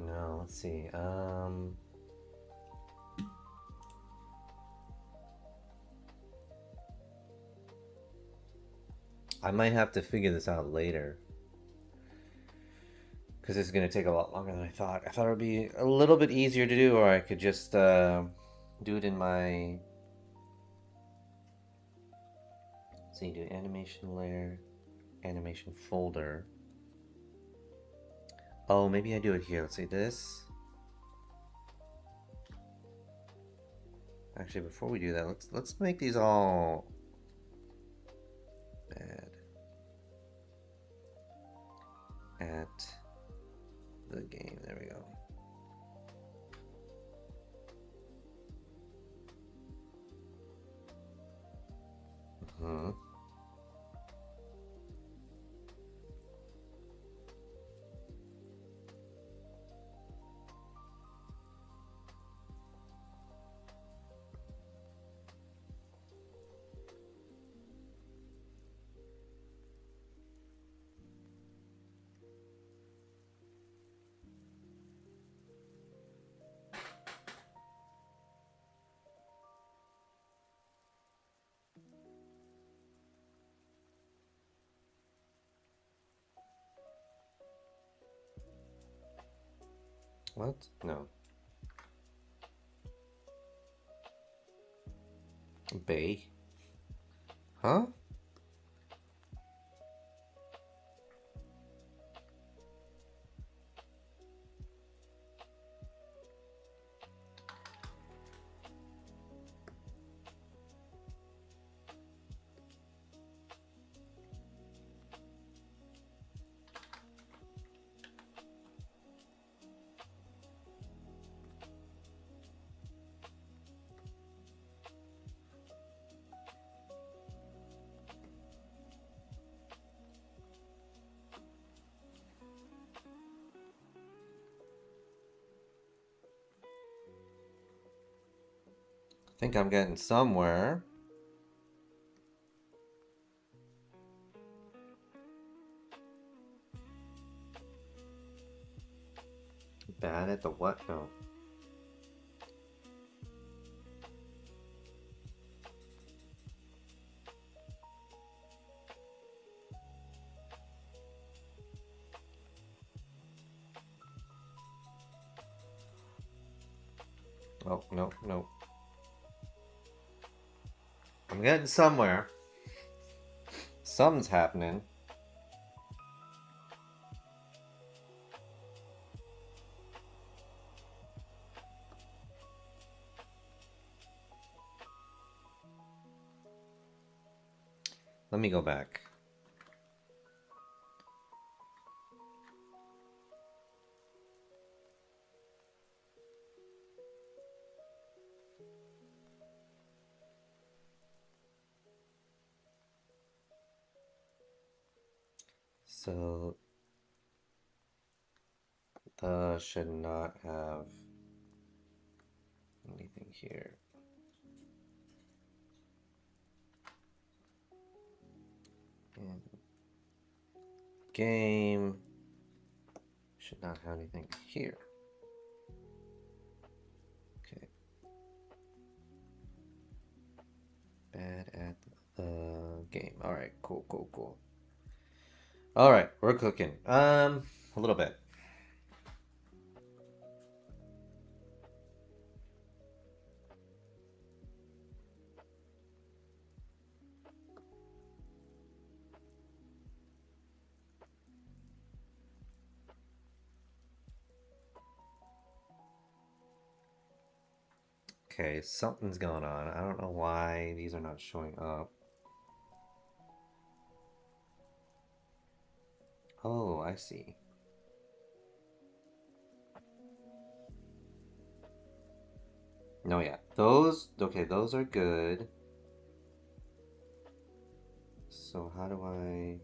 No, let's see. I might have to figure this out later because it's going to take a lot longer than I thought. I thought it would be a little bit easier to do, or I could just do it in my. So you do animation layer, animation folder. Oh, maybe I do it here. Let's say this. Actually, before we do that, let's make these all bad. At the game. There we go. Mm-hmm. What? No. Bay? Huh? I think I'm getting somewhere. Bad at the what? No. Oh, no, no. I'm getting somewhere. Something's happening. Let me go back. So The should not have anything here. And game should not have anything here. Okay. Bad at the game. All right, cool, cool, cool. All right, we're cooking. A little bit. Okay, something's going on. I don't know why these are not showing up. Oh, I see. No, yeah. Those, okay, those are good. So how do I...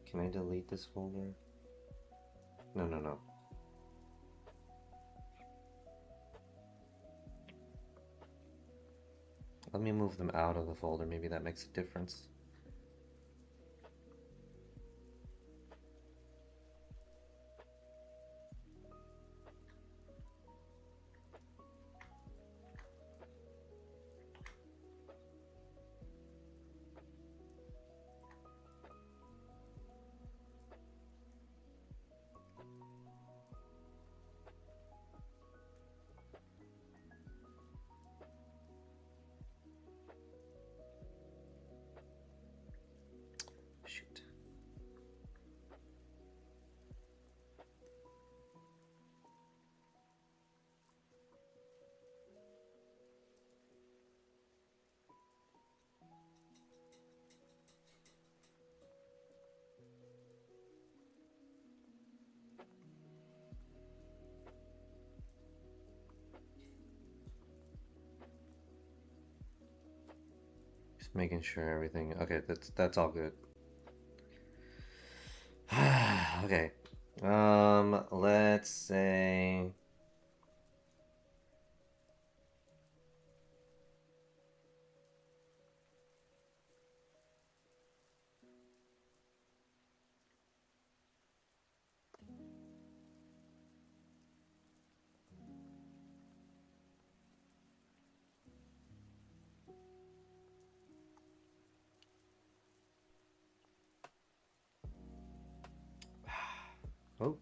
Can I delete this folder? No, no, no. Let me move them out of the folder. Maybe that makes a difference. Shoot. Just making sure everything... Okay, that's all good. Okay. Let's say... Oh.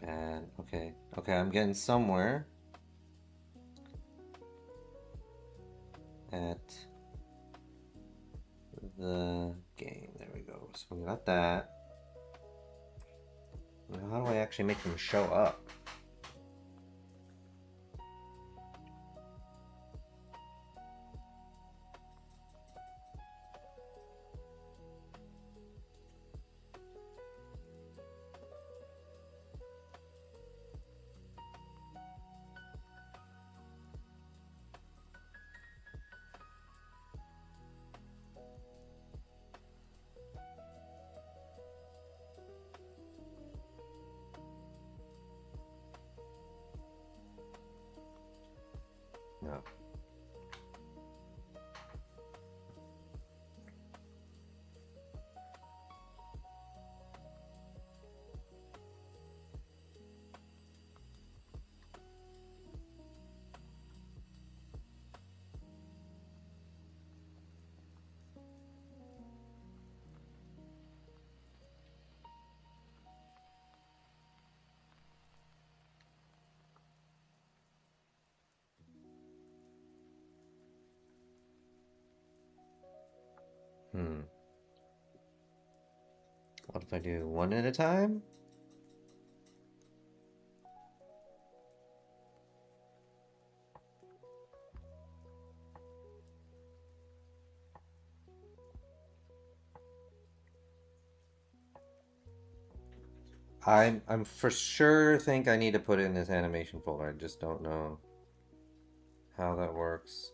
Bad. Okay. Okay, I'm getting somewhere. At the game. There we go. So we got that. Now how do I actually make them show up? No. What if I do one at a time? I'm for sure think I need to put it in this animation folder. I just don't know how that works.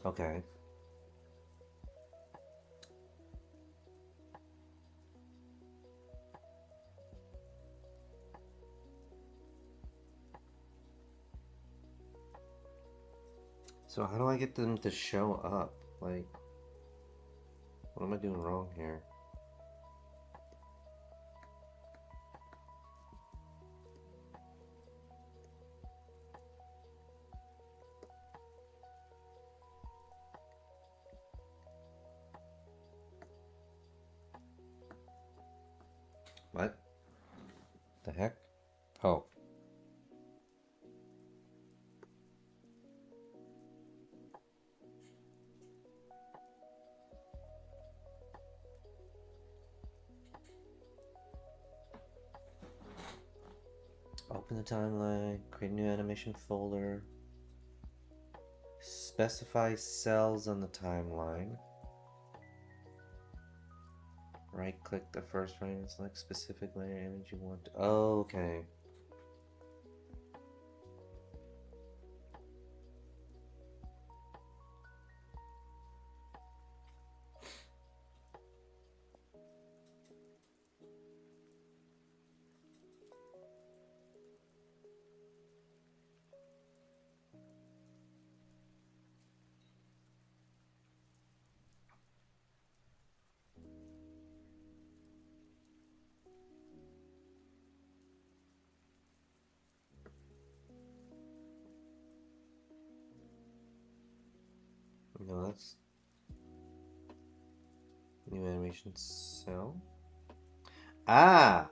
Okay. So how do I get them to show up? Like, what am I doing wrong here? What the heck? Oh. Open the timeline, create a new animation folder, specify cells on the timeline, right click the first frame and select specific layer image you want to. Oh, okay. No, that's new animation cell. Ah!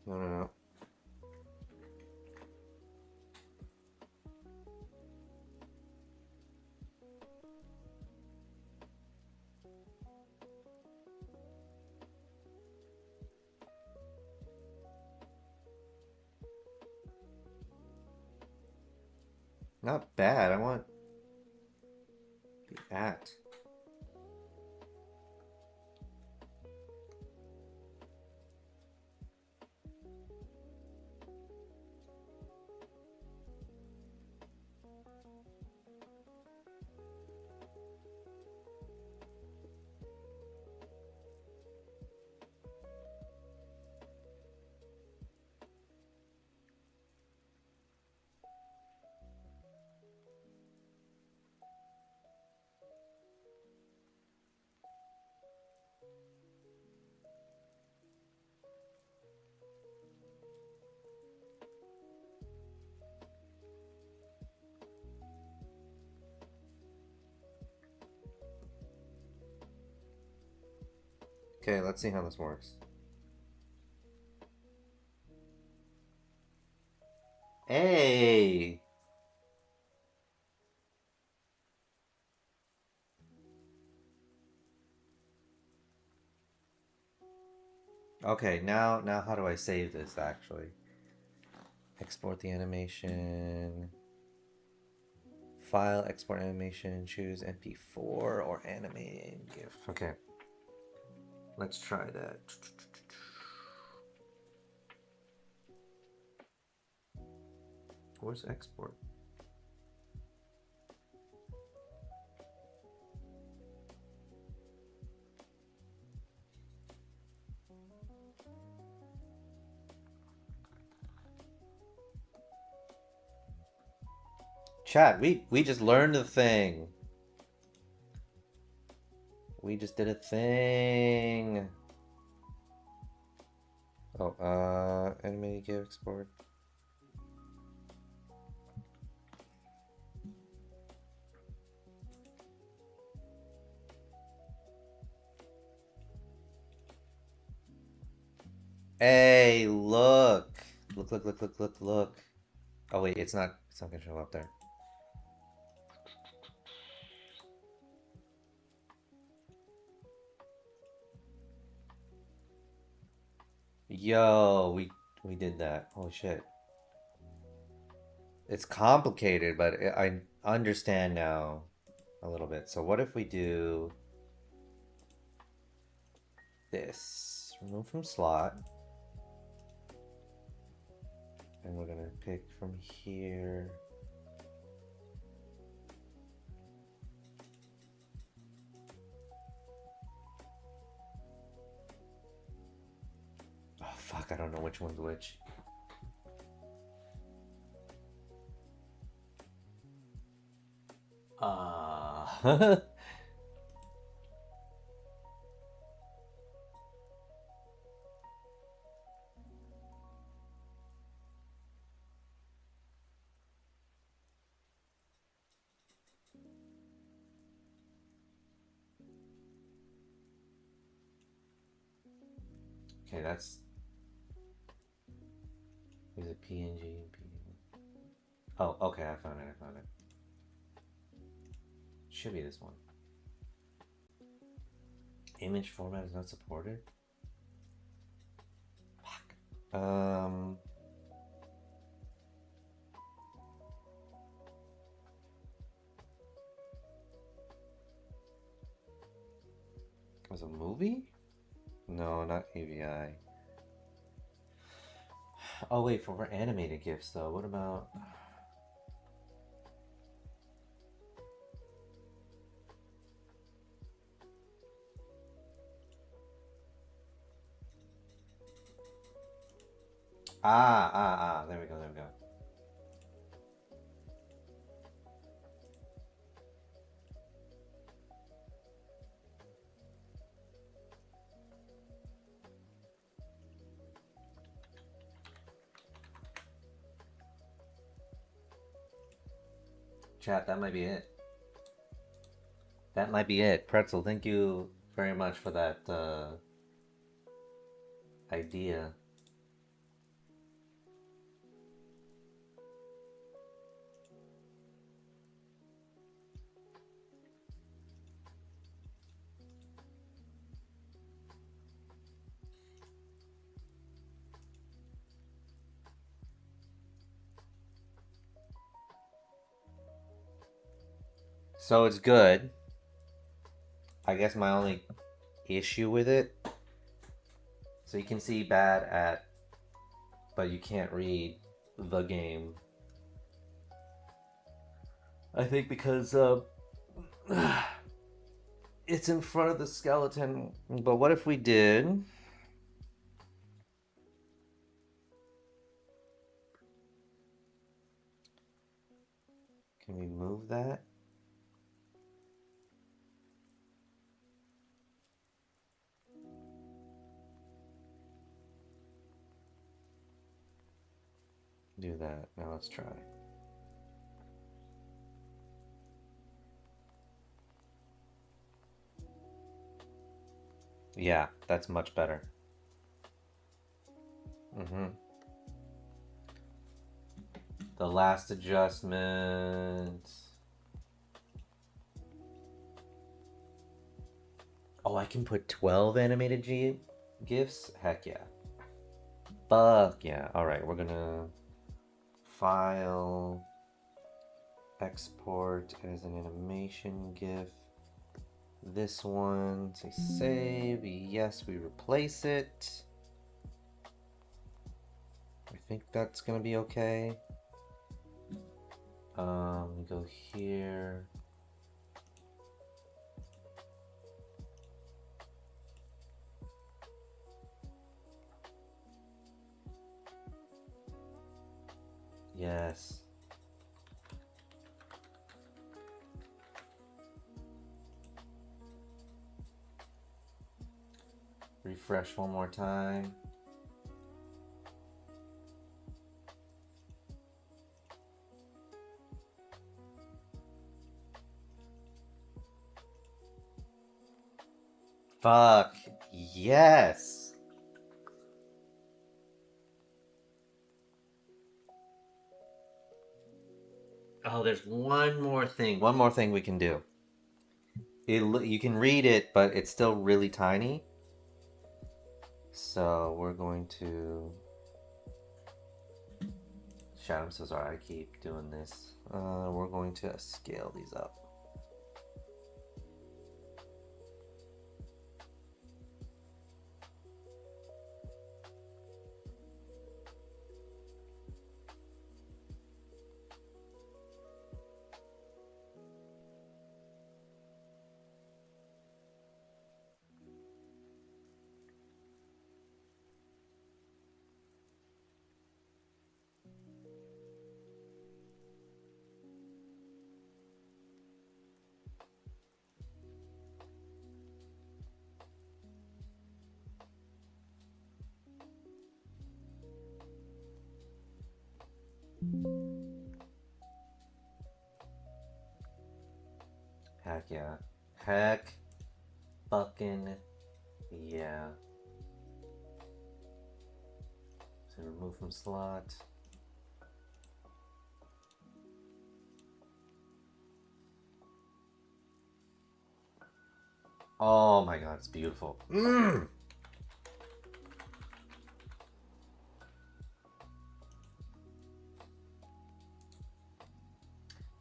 No, no, no. Not bad. I want the at. Okay, let's see how this works. Hey! Okay, now how do I save this actually? Export the animation. File, export animation, choose MP4 or animating GIF. Okay. Let's try that. Where's export? Chat, we just learned a thing. We just did a thing. Oh, animated GIF export. Hey, look. Look. Oh wait, it's not gonna show up there. Yo, we did that. Holy shit. It's complicated, but I understand now a little bit. So what if we do this? Remove from slot. And we're gonna pick from here. Oh fuck, I don't know which one's which. Okay, that's... Is it PNG? Oh, okay, I found it. Should be this one. Image format is not supported? Fuck. Was a movie? No, not AVI. Oh wait, for animated GIFs though. What about... There we go. Chat, that might be it. That might be it. Pretzel, thank you very much for that idea. So it's good. I guess my only issue with it, so you can see bad at, but you can't read the game. I think because it's in front of the skeleton. But what if we did? Can we move that? Do that. Now let's try. Yeah, that's much better. The last adjustment. Oh, I can put 12 animated GIFs? Heck yeah. Fuck yeah. Alright, we're gonna file, export as an animation GIF. This one, say save. Yes, we replace it. I think that's gonna be okay. Go here. Yes. Refresh one more time. Fuck yes. Oh, there's one more thing. One more thing we can do. You can read it, but it's still really tiny. So we're going to... Shit, I'm so sorry. I keep doing this. We're going to scale these up. Heck yeah. Heck fucking yeah. So remove from slot. Oh my god, it's beautiful. Mmm!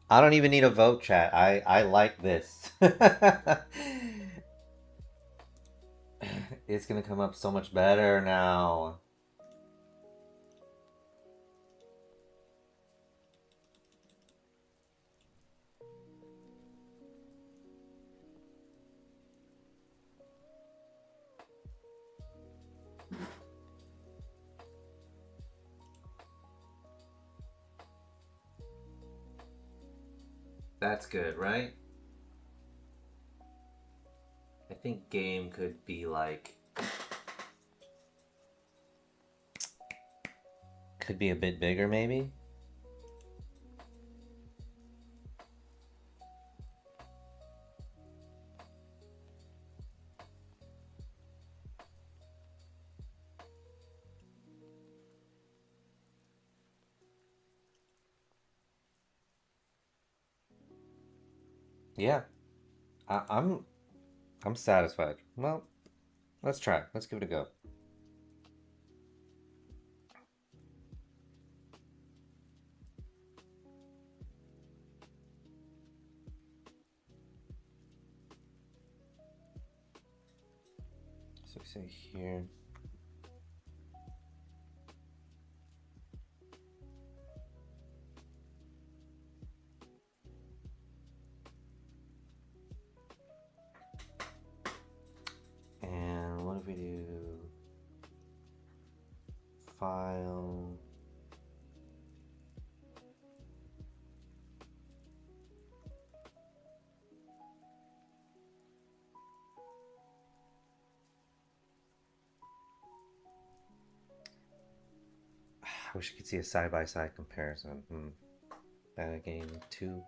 I don't even need a vote, chat. I like this. It's gonna come up so much better now. That's good, right? I think game could be like... Could be a bit bigger, maybe? Yeah. I'm satisfied. Well, let's try. Let's give it a go. So we say here. And what if we do file? I wish you could see a side-by-side comparison. That game 2.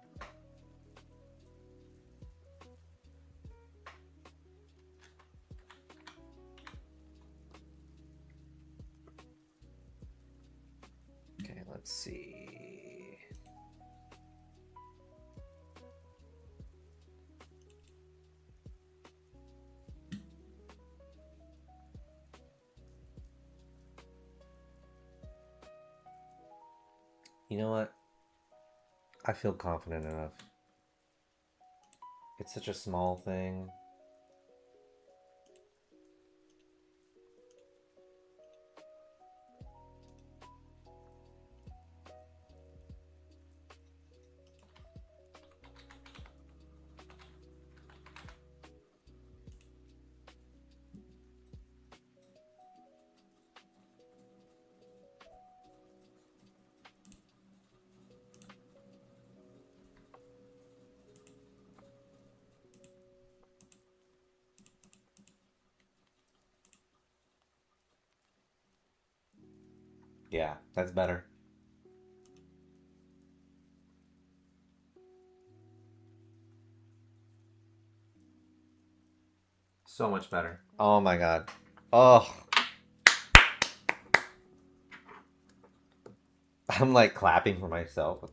Okay, let's see. You know what? I feel confident enough. It's such a small thing. Yeah, that's better. So much better. Oh my god. Oh. I'm like clapping for myself.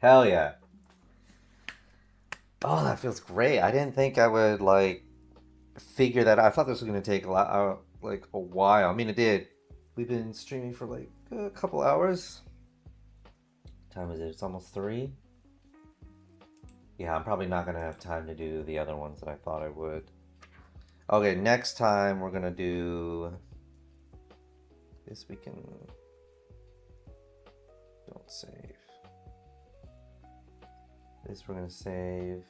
Hell yeah. Oh, that feels great. I didn't think I would like figure that out. I thought this was gonna take a lot, like a while. I mean, it did. We've been streaming for like a couple hours. What time is it? It's almost 3. Yeah, I'm probably not gonna have time to do the other ones that I thought I would. Okay, next time we're gonna do this. We can don't save. This we're gonna save.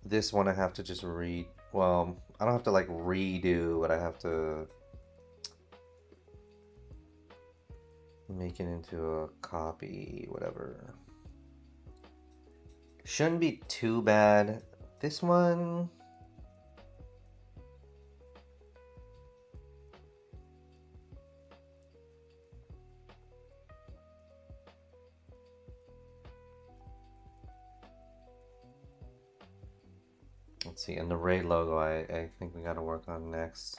This one I have to just read. Well, I don't have to like redo, but I have to make it into a copy, whatever. Shouldn't be too bad. This one. Let's see, and the Ray logo I think we gotta work on next.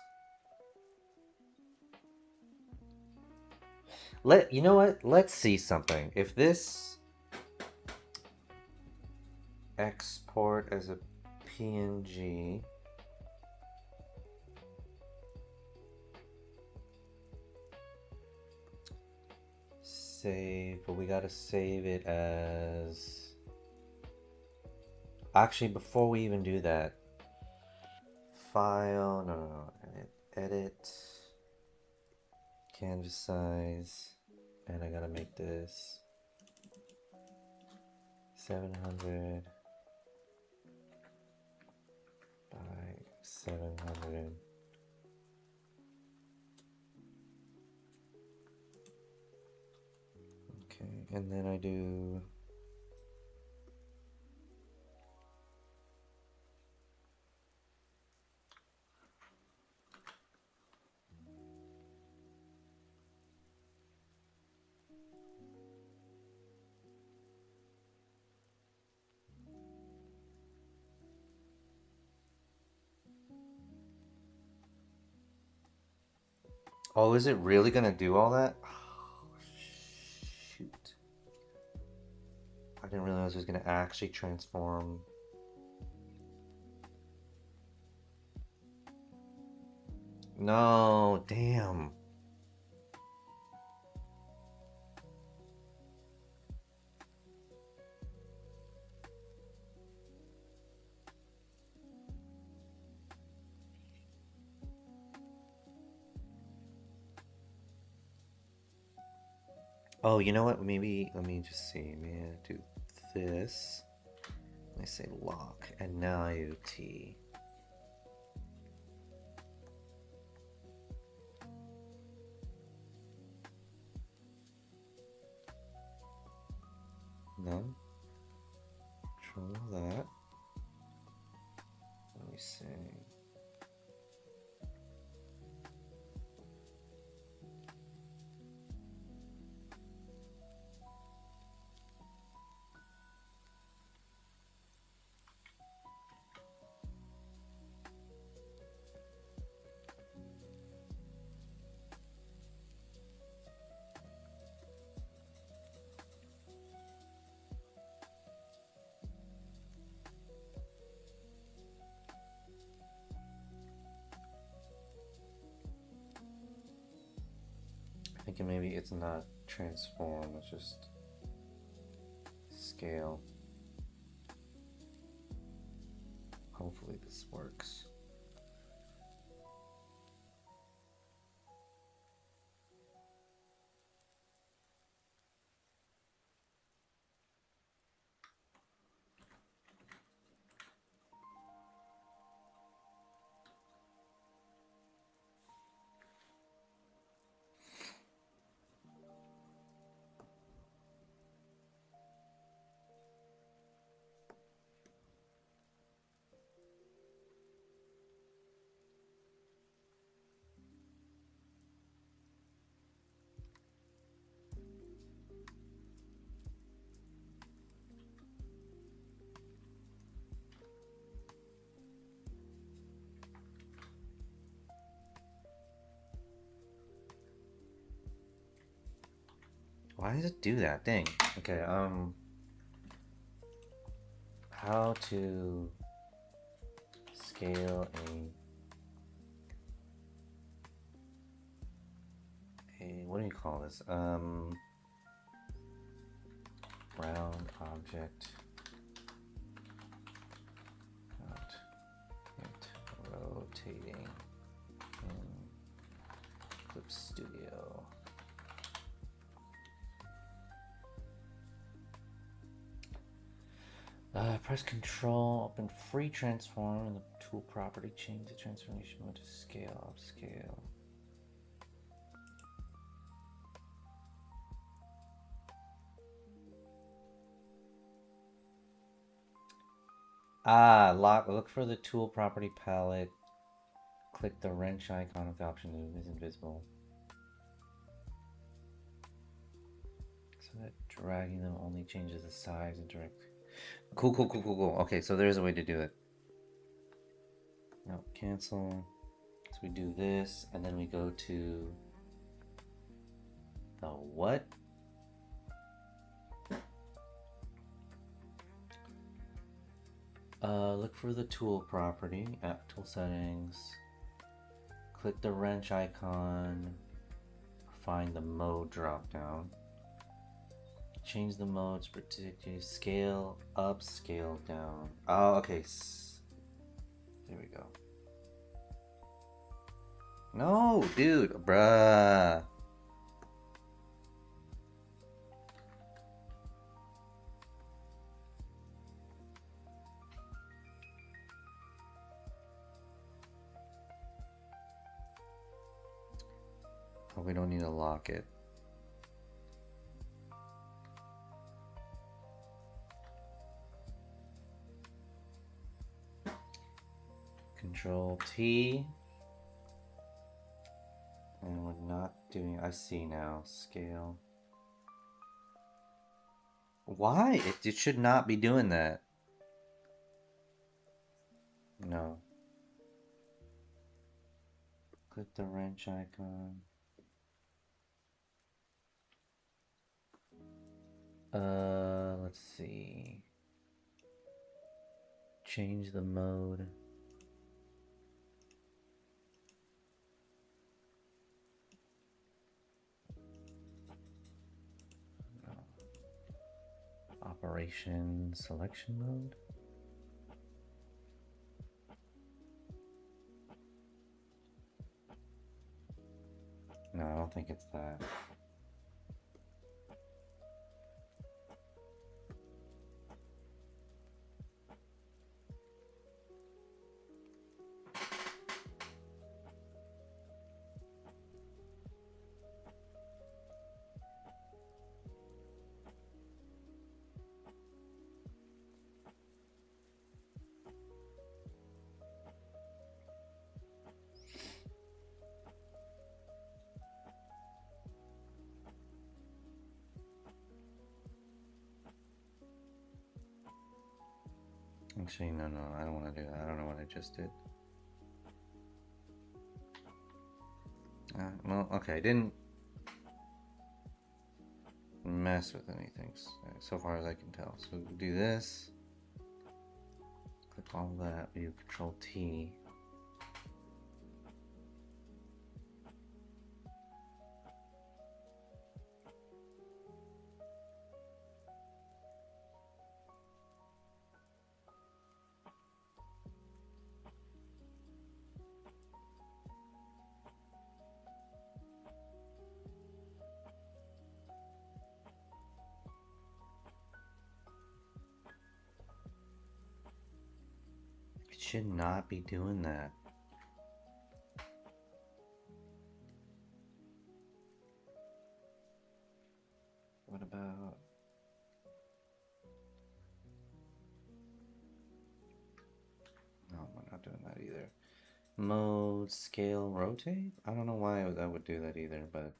You know what? Let's see something. If this export as a PNG. Save, but we gotta save it as... Actually, before we even do that, file, no, edit, canvas size, and I gotta make this 700 by 700. Okay, and then I do... Oh, is it really gonna do all that? Oh, shoot. I didn't realize it was gonna actually transform. No, damn. Oh, you know what? Maybe, let me just see. Maybe I do this. I say lock, and now I do T. No. Control that. Let me see. Thinking maybe it's not transform, it's just scale. Hopefully this works. Why does it do that? Dang. Okay, how to scale a what do you call this? Round object without it rotating in Clip Studio. Press Control, open free transform in the tool property, change the transformation mode to scale, upscale. Look for the tool property palette. Click the wrench icon with the option to move is invisible. So that dragging them only changes the size and direct. Cool. Okay, so there's a way to do it. No, cancel. So we do this, and then we go to the what? Look for the tool property at tool settings. Click the wrench icon. Find the mode drop down. Change the modes, particularly scale up, scale down. Oh, okay. There we go. No, dude, bruh. Oh, we don't need to lock it. Control T. And we're not doing, I see now, scale. Why? It should not be doing that. No. Click the wrench icon. Let's see. Change the mode. Operation selection mode. No, I don't think it's that. Actually, no, I don't want to do that. I don't know what I just did. Well, okay, I didn't mess with anything so far as I can tell. So we'll do this. Click all that. We do Control T. It should not be doing that. What about... No, we're not doing that either. Mode, scale, rotate? I don't know why that would do that either, but...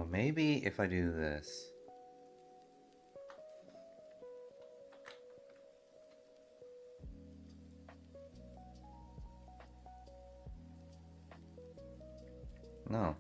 maybe if I do this. No.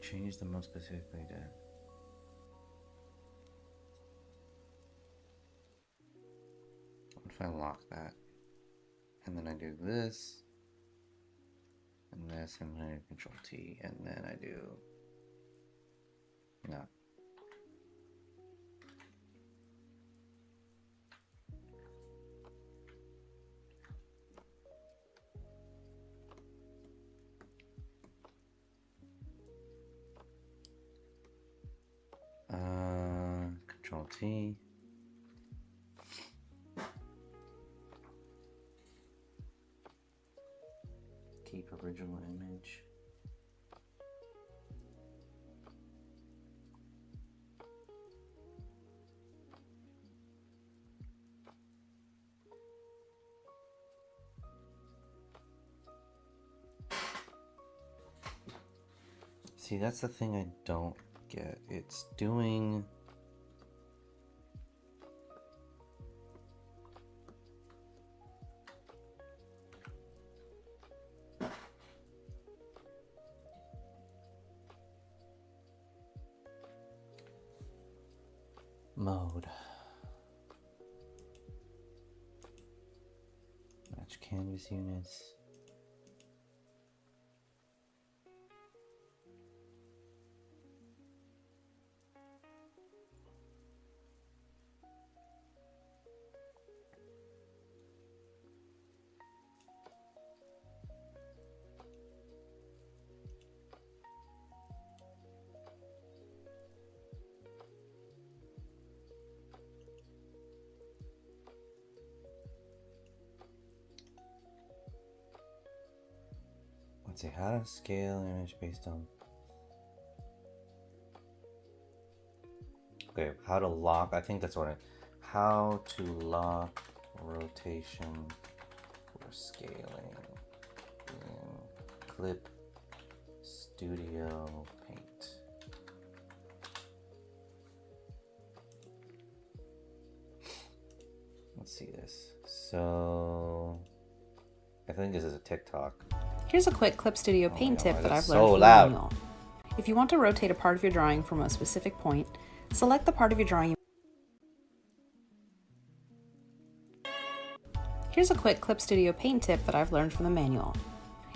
Change the most specifically to. What if I lock that? And then I do this, and this, and then I do Control T, and then I do. No. Control T. Keep original image. See, that's the thing I don't get. It's doing. Mode. Match canvas units. Let's see, how to scale image based on. Okay, how to lock. I think that's what I. How to lock rotation for scaling in Clip Studio Paint. Let's see this. So I think this is a TikTok. Here's a quick Clip Studio Paint tip that I've learned so from the loud. manual. If you want to rotate a part of your drawing from a specific point, select the part of your drawing. Here's a quick Clip Studio Paint tip that I've learned from the manual.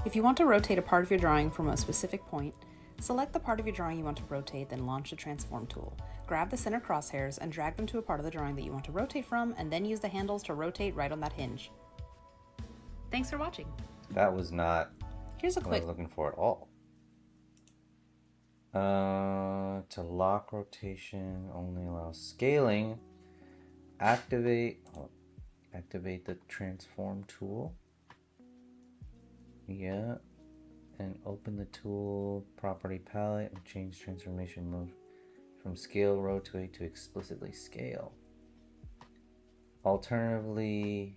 If you want to rotate a part of your drawing from a specific point, select the part of your drawing you want to rotate, then launch the Transform tool. Grab the center crosshairs and drag them to a part of the drawing that you want to rotate from, and then use the handles to rotate right on that hinge. Thanks for watching. That was not Here's a what I quick was looking for at all. To lock rotation only allows scaling. Activate the transform tool. Yeah. And open the tool property palette and change transformation mode from scale rotate to explicitly scale. Alternatively,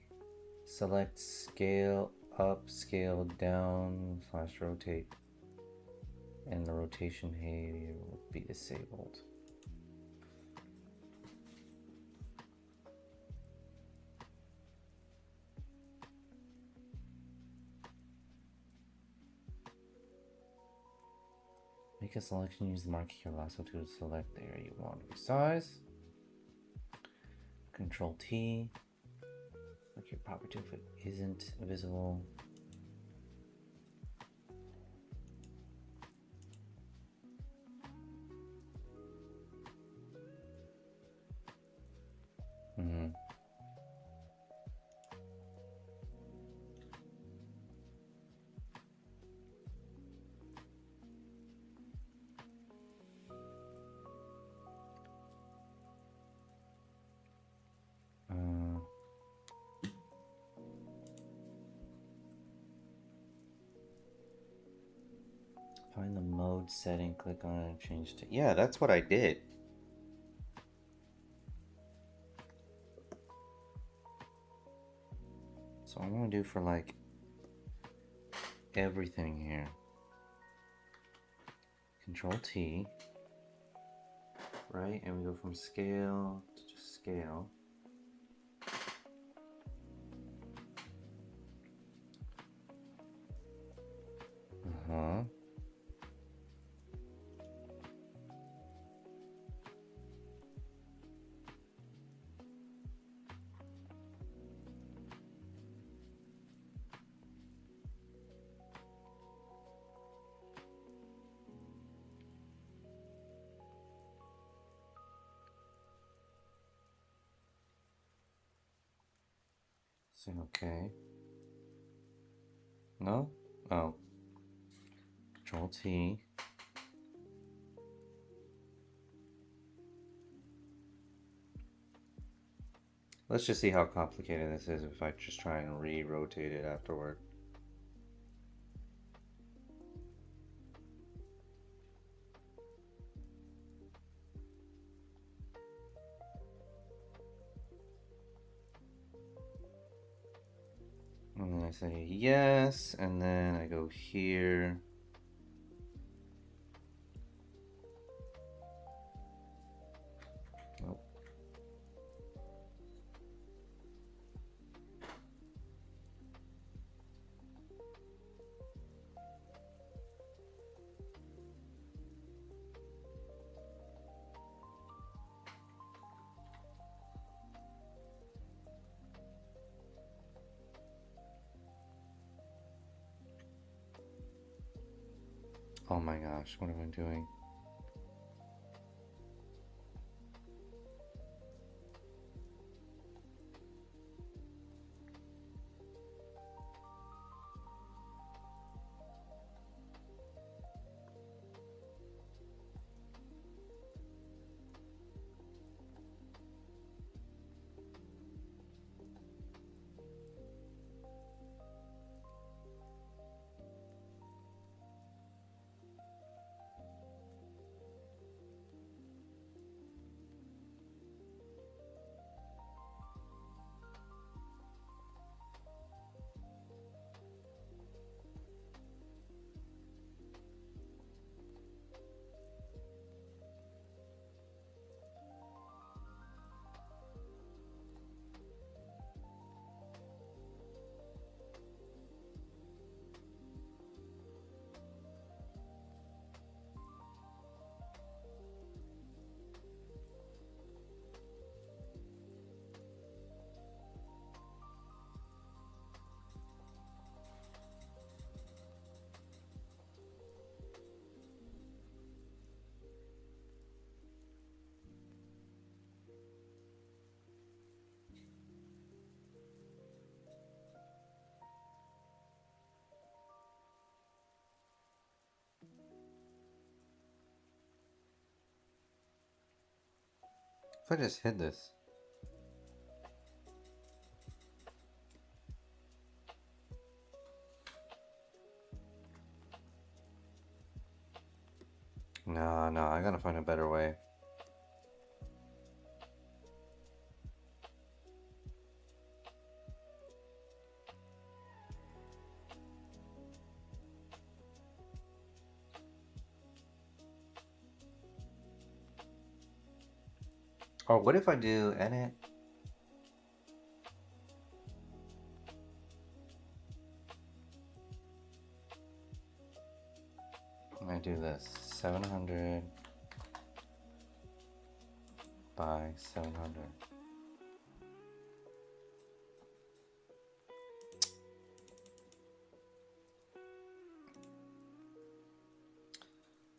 select scale up, scale down / rotate, and the rotation behavior will be disabled. Make a selection, use the marquee or lasso tool to select the area you want to resize. Control T. Look your property if it isn't visible. mode setting, click on it and change to... Yeah, that's what I did. So I'm gonna do for like everything here. Control T, right? And we go from scale to just scale. Uh-huh. Say okay. No? Oh. Control T. Let's just see how complicated this is if I just try and re-rotate it afterward. And then I say yes, and then I go here. Nope. Oh my gosh, what am I doing? If I just hid this. No, I gotta find a better way. Or what if I do edit? I do this 700 by 700.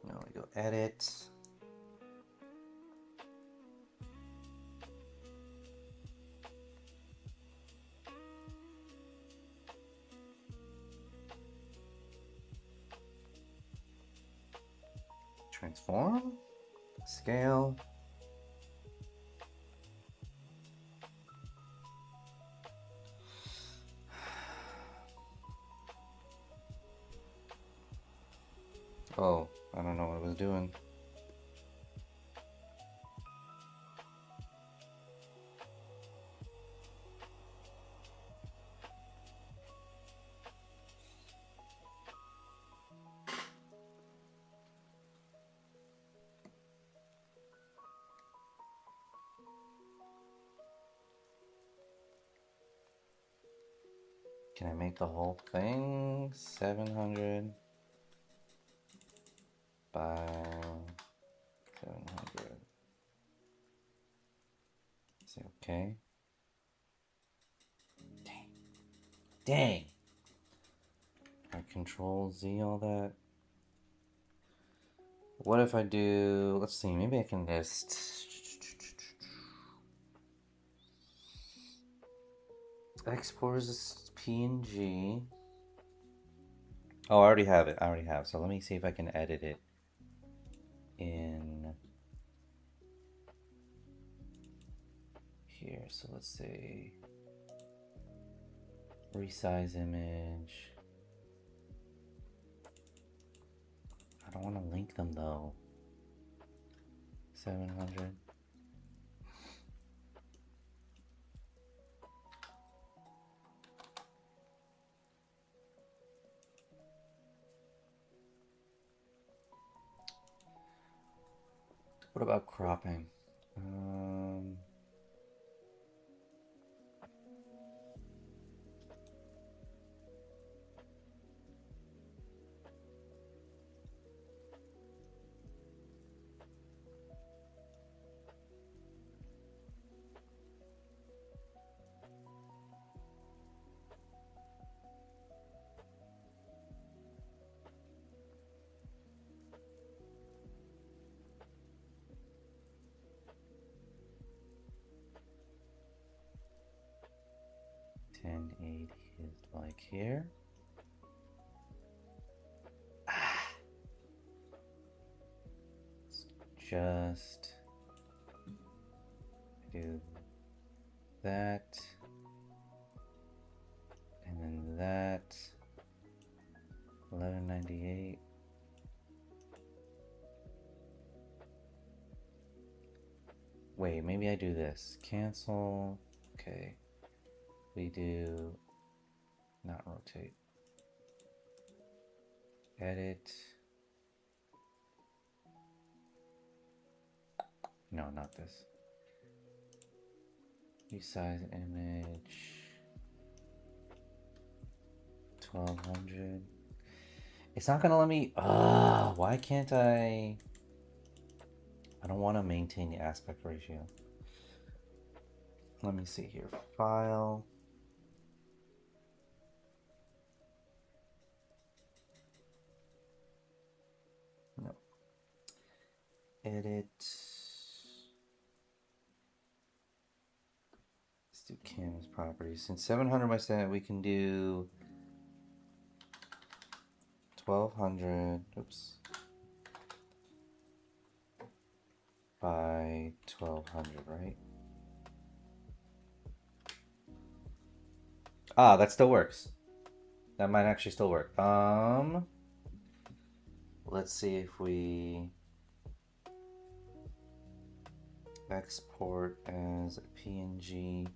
Now we go edit. Transform, scale. Oh, I don't know what it was doing. Can I make the whole thing? 700 by 700. Say okay. Dang. Dang. I control Z all that. What if I do, let's see, maybe I can just export as PNG. Oh, I already have it. I already have. So let me see if I can edit it in here. So let's say resize image. I don't want to link them though. 700. What about cropping? 1080 is like here. Let's just do that, and then that. 1198. Wait, maybe I do this. Cancel. Okay. We do not rotate. Edit. No, not this. Resize image. 1200. It's not gonna let me. Why can't I? I don't want to maintain the aspect ratio. Let me see here. File. No. Edit. Let's do canvas properties. Since 700 by 7, we can do 1200. Oops. By 1200, right? Ah, that still works. That might actually still work. Let's see if we export as a PNG.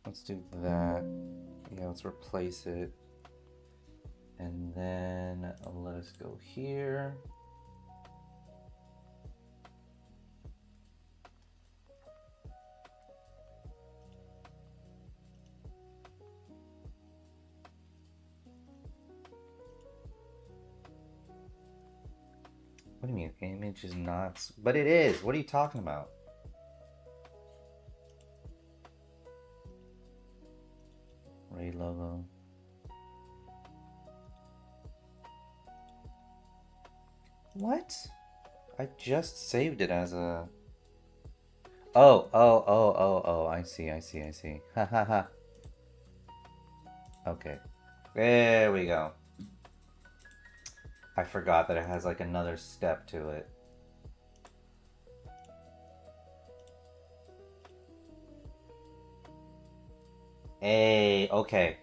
Let's do that. Yeah, let's replace it. And then let us go here. What do you mean? Image is not... But it is! What are you talking about? Ray logo. What? I just saved it as a... Oh, I see. Ha ha ha. Okay. There we go. I forgot that it has like another step to it. Hey, okay.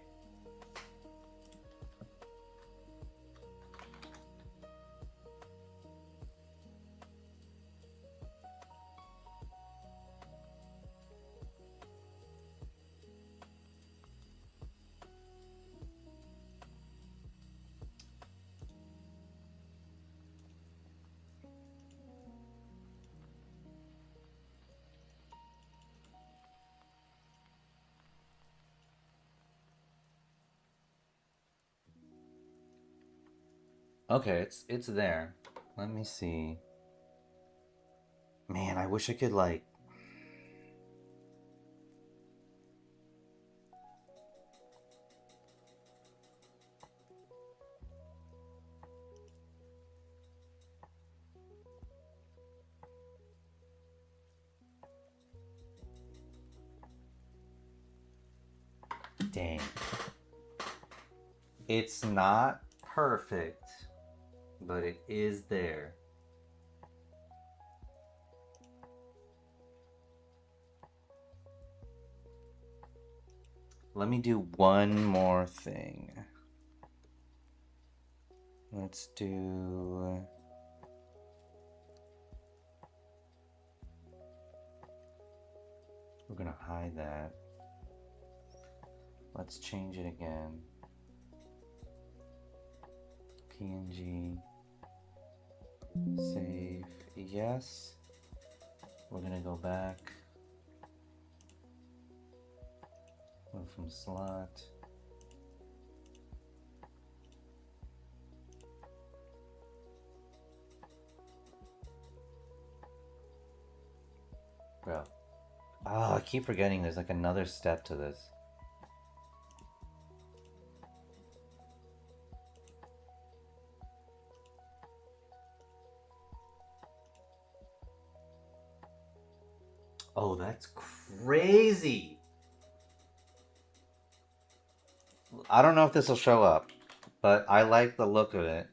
Okay, it's there. Let me see. Man, I wish I could like. Dang. It's not perfect, but it is there. Let me do one more thing. Let's do... We're gonna hide that. Let's change it again. PNG. Save. Yes. We're gonna go back. Move from slot. Bro. Oh, I keep forgetting there's like another step to this. Oh, that's crazy. I don't know if this will show up, but I like the look of it.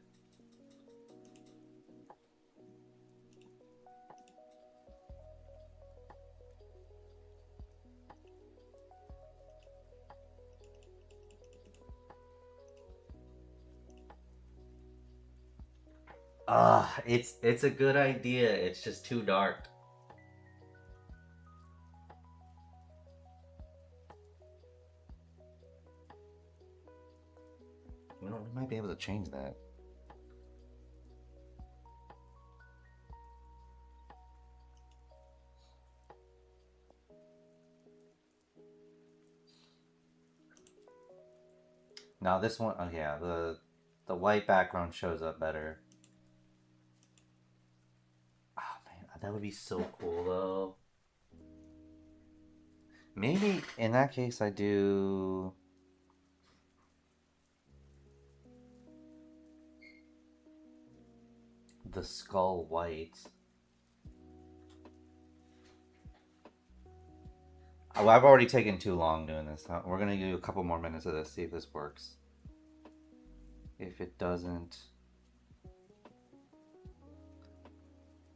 It's a good idea. It's just too dark. We might be able to change that. Now this one, oh yeah, the white background shows up better. Oh man, that would be so cool though. Maybe in that case I do the skull white. Oh, I've already taken too long doing this. We're gonna do a couple more minutes of this, see if this works. If it doesn't,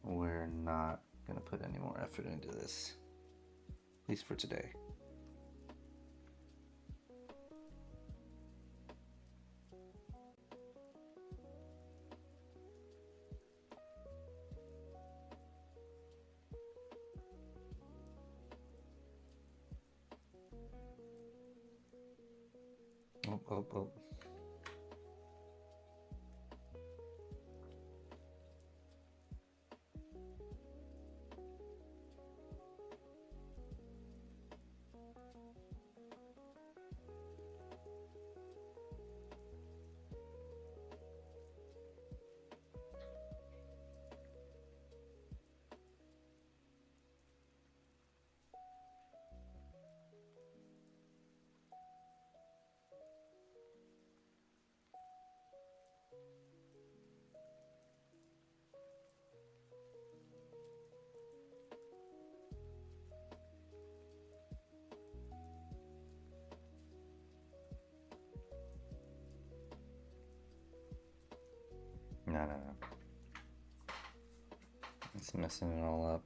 we're not gonna put any more effort into this. At least for today. Oh. No. It's messing it all up.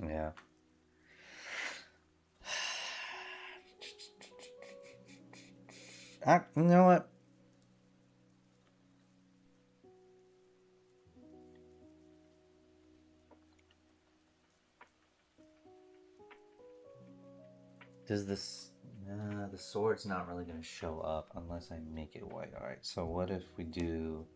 Yeah. You know what? Does this... the sword's not really going to show up unless I make it white. Alright, so what if we do...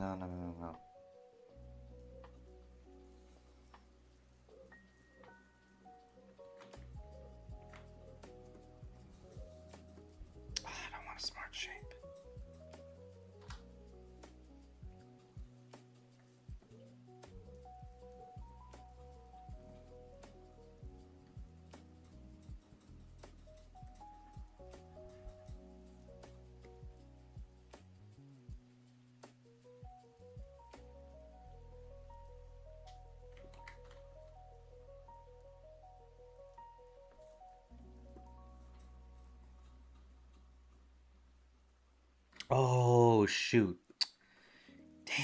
No, no, no, no, no. I don't want a smart shape. Oh, shoot. Damn.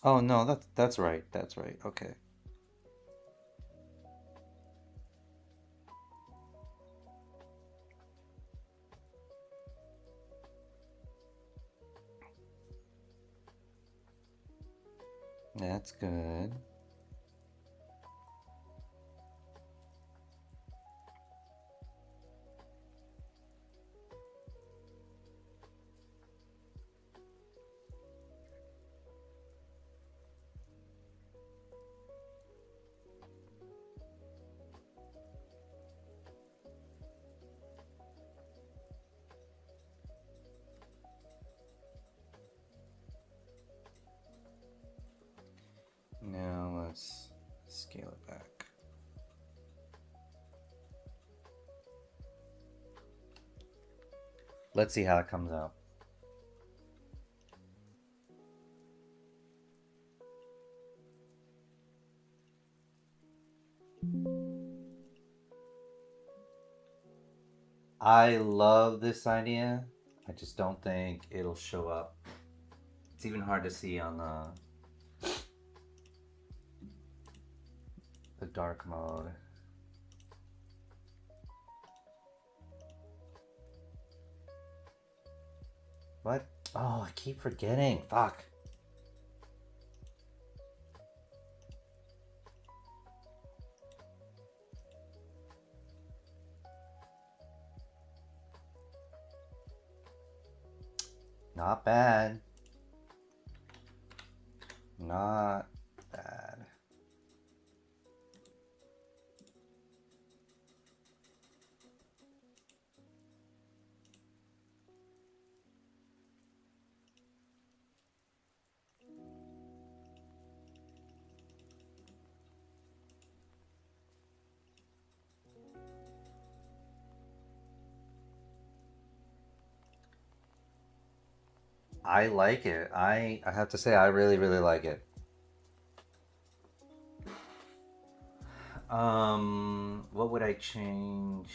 Oh no, that's right. That's right. Okay. That's good. Now let's scale it back. Let's see how it comes out. I love this idea. I just don't think it'll show up. It's even hard to see on the dark mode. What? Oh, I keep forgetting. Fuck. Not bad. Not bad. I like it. I have to say I really, really like it. What would I change?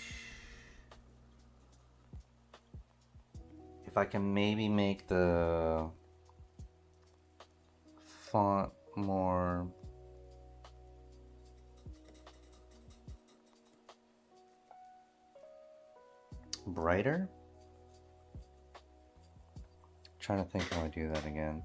If I can maybe make the font more brighter. Trying to think how I do that again.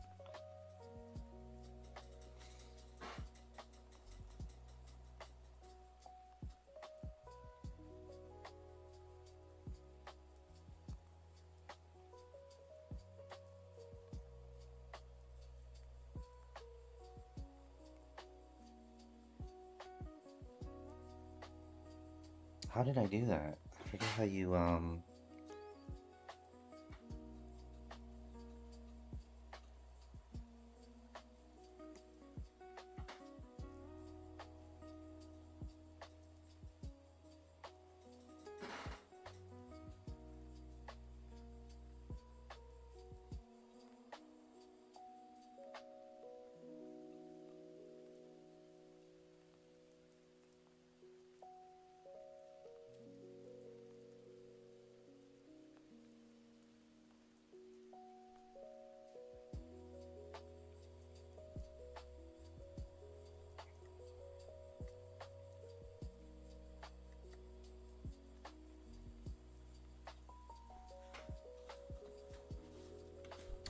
How did I do that? I forget how you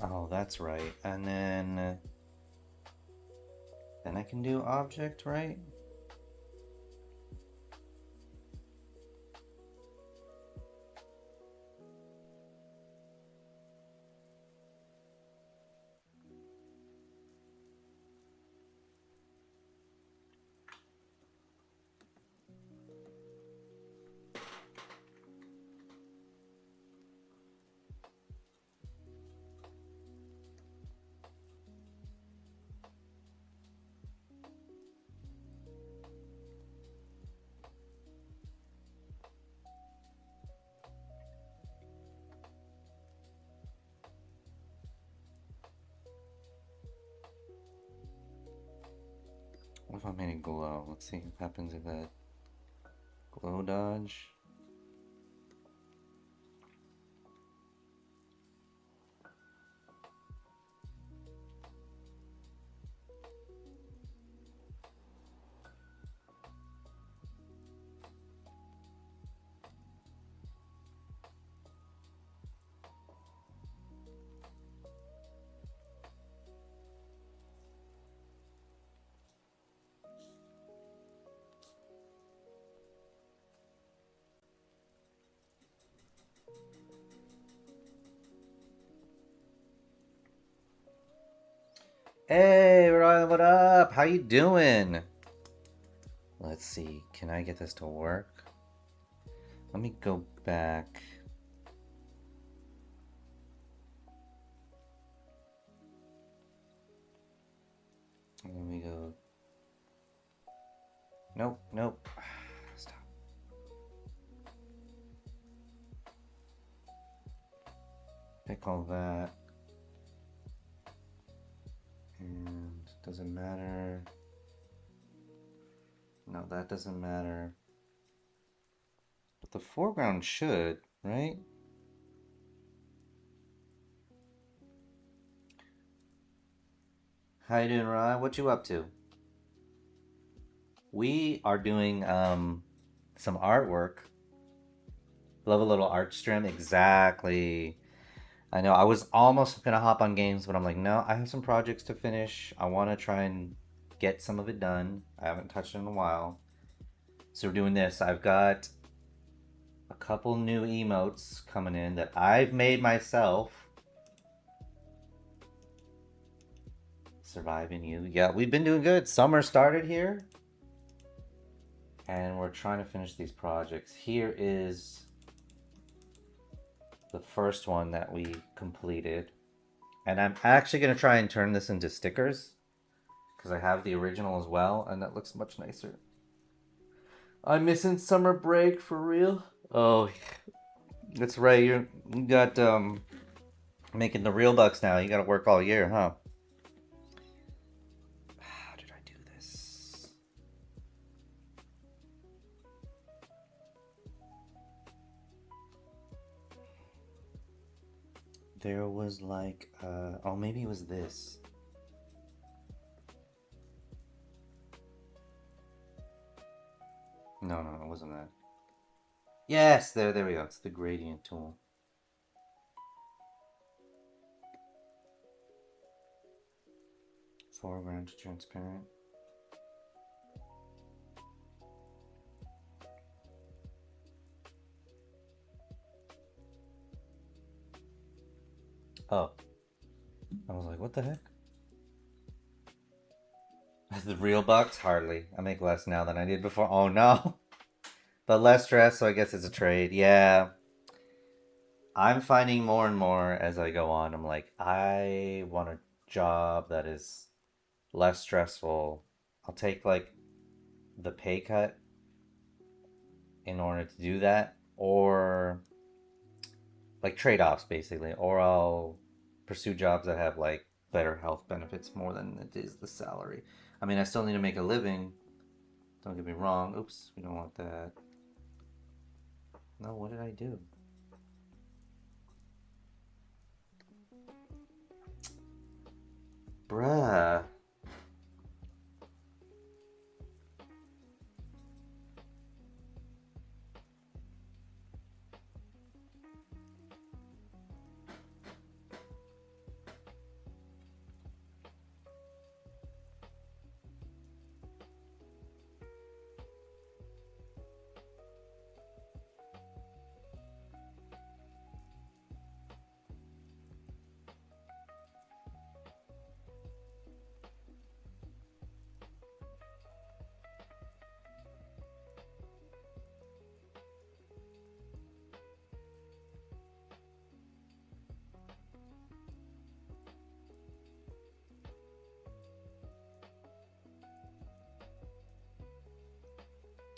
Oh, that's right. And then I can do object, right? What if I made it glow? Let's see what happens if that glow dodge. Hey, Ryan, what up? How you doing? Let's see. Can I get this to work? Let me go back. Let me go. Nope, nope. Stop. Pick all that. And doesn't matter. No, that doesn't matter. But the foreground should, right? How you doing, Ryan? What you up to? We are doing some artwork. Love a little art stream. Exactly. I know I was almost gonna hop on games, but I'm like, no, I have some projects to finish. I want to try and get some of it done. I haven't touched it in a while. So we're doing this. I've got a couple new emotes coming in that I've made myself. Surviving you. Yeah, we've been doing good. Summer started here. And we're trying to finish these projects. Here is the first one that we completed. And I'm actually going to try and turn this into stickers. Because I have the original as well. And that looks much nicer. I'm missing summer break for real. Oh, that's right. You got making the real bucks now. You got to work all year, huh? How did I do this? There was like, oh, maybe it was this. No, it wasn't that. Yes, there we go. It's the gradient tool. Foreground transparent. Oh. I was like, what the heck? The real bucks? Hardly. I make less now than I did before. Oh no. But less stress, so I guess it's a trade. Yeah. I'm finding more and more as I go on. I'm like, I want a job that is less stressful. I'll take like the pay cut in order to do that, or like trade-offs basically, or I'll pursue jobs that have like better health benefits more than it is the salary. I mean, I still need to make a living, don't get me wrong. Oops, we don't want that. No, what did I do? Bruh.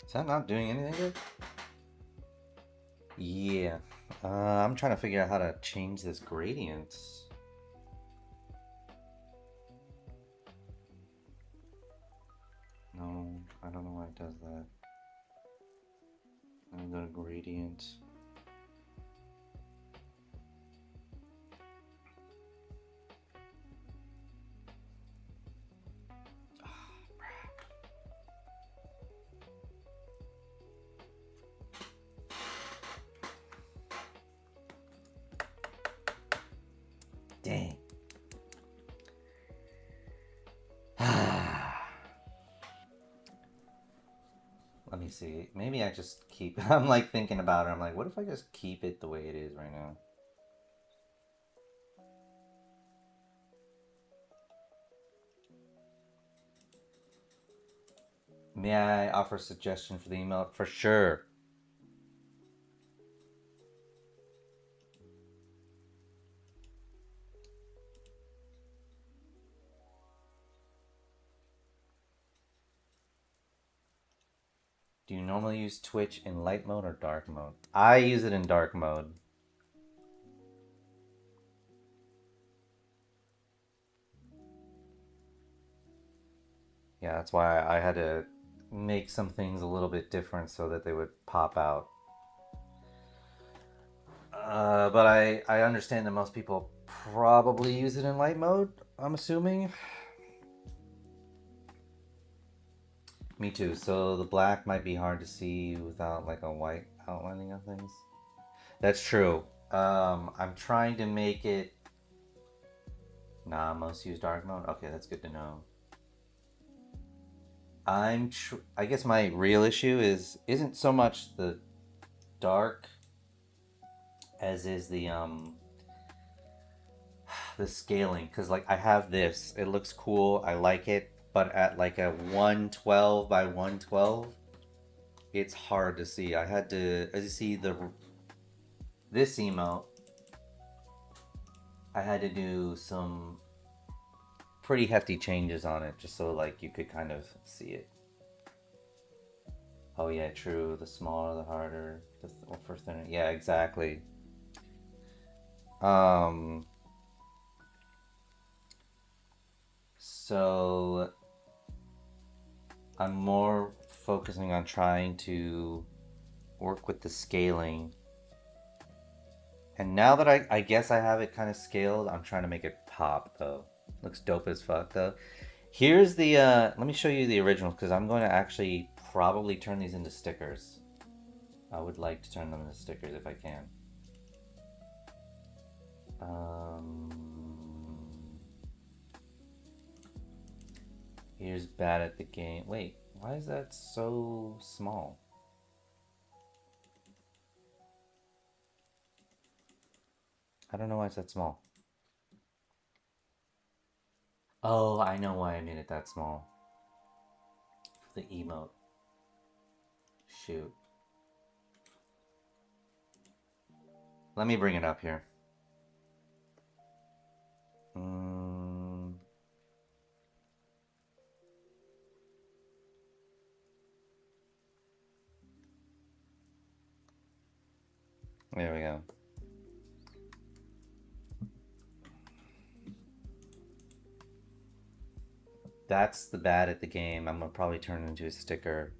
Is that not doing anything good? Yeah. I'm trying to figure out how to change this gradient. No, I don't know why it does that. I'm gonna go to gradient. Dang. Let me see. Maybe I just keep... I'm like thinking about it. I'm like, what if I just keep it the way it is right now? May I offer a suggestion for the email? For sure. Do you normally use Twitch in light mode or dark mode? I use it in dark mode. Yeah, that's why I had to make some things a little bit different so that they would pop out. But I understand that most people probably use it in light mode, I'm assuming. Me too. So the black might be hard to see without like a white outlining of things. That's true. I'm trying to make it... Nah, most use dark mode. Okay, that's good to know. I guess my real issue isn't so much the dark as is the scaling, because like I have this, it looks cool, I like it, but at like a 112 by 112 it's hard to see. I had to, as you see, this emote, I had to do some pretty hefty changes on it just so like you could kind of see it. Oh yeah, true. The smaller, the harder. For thinner. Yeah, exactly. So I'm more focusing on trying to work with the scaling. And now that I guess I have it kind of scaled, I'm trying to make it pop though. Looks dope as fuck though. Here's the, let me show you the original because I'm going to actually probably turn these into stickers. I would like to turn them into stickers if I can. Here's bad at the game. Wait, why is that so small? I don't know why it's that small. Oh, I know why I made it that small. For the emote. Shoot. Let me bring it up here. There we go. That's the bad at the game. I'm gonna probably turn it into a sticker.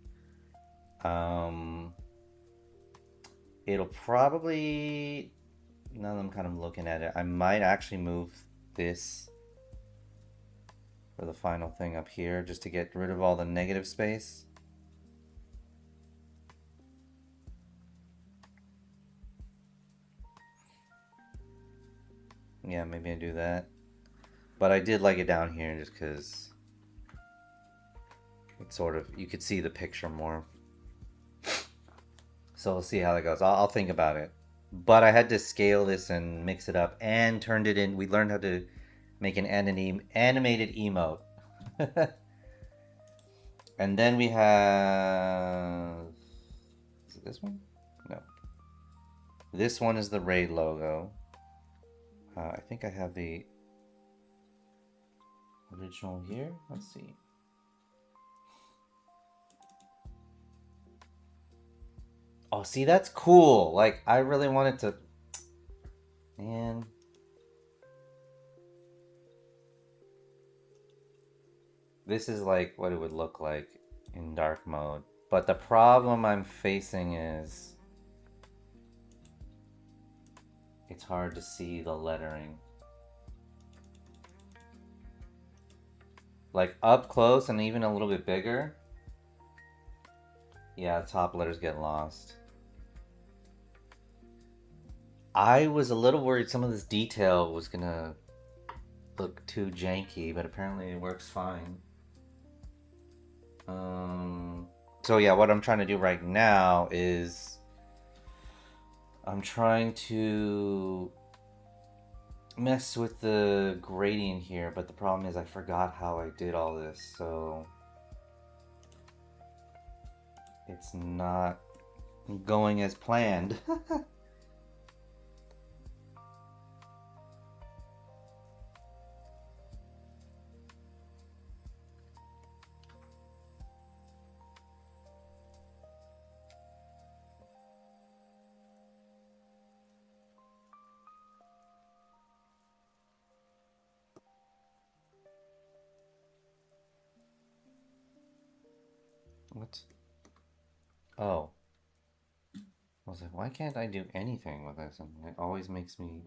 It'll probably, now that I'm kind of looking at it, I might actually move this for the final thing up here just to get rid of all the negative space. Yeah, maybe I do that. But I did like it down here just because it's sort of, you could see the picture more. So we'll see how that goes. I'll think about it. But I had to scale this and mix it up and turned it in. We learned how to make an animated emote. And then we have... Is it this one? No. This one is the raid logo. I think I have the original here. Let's see. Oh, see, that's cool. Like, I really wanted to... Man. This is like what it would look like in dark mode. But the problem I'm facing is... it's hard to see the lettering. Like, up close and even a little bit bigger. Yeah, top letters get lost. I was a little worried some of this detail was gonna look too janky, but apparently it works fine. So yeah, what I'm trying to do right now is I'm trying to mess with the gradient here, but the problem is I forgot how I did all this, so it's not going as planned. What? Oh. I was like, why can't I do anything with this? And it always makes me...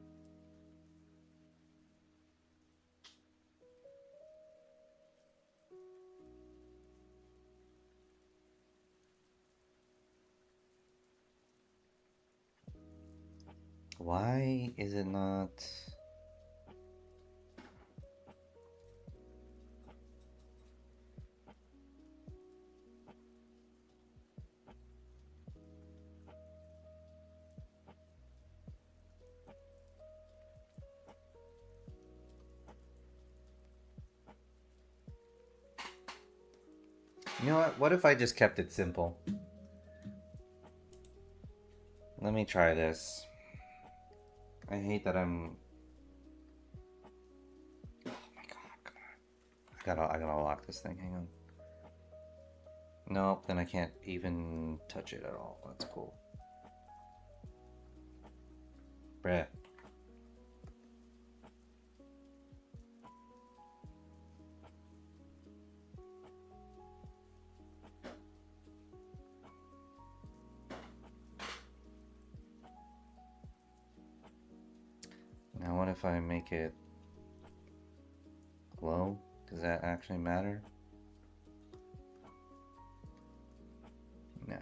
Why is it not... You know what? What if I just kept it simple? Let me try this. I hate that I'm... Oh my god, come on. I gotta lock this thing, hang on. Nope, then I can't even touch it at all. That's cool. Bruh. Now what if I make it glow? Does that actually matter? Nah.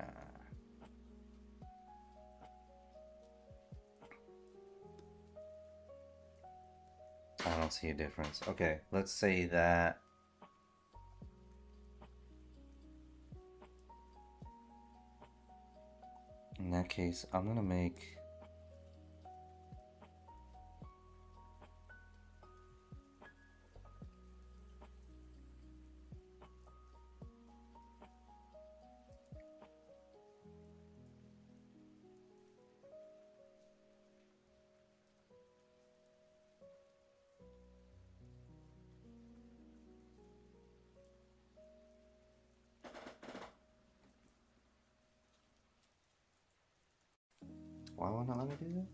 I don't see a difference. Okay, let's say that... in that case, I'm gonna make... Why won't it let me do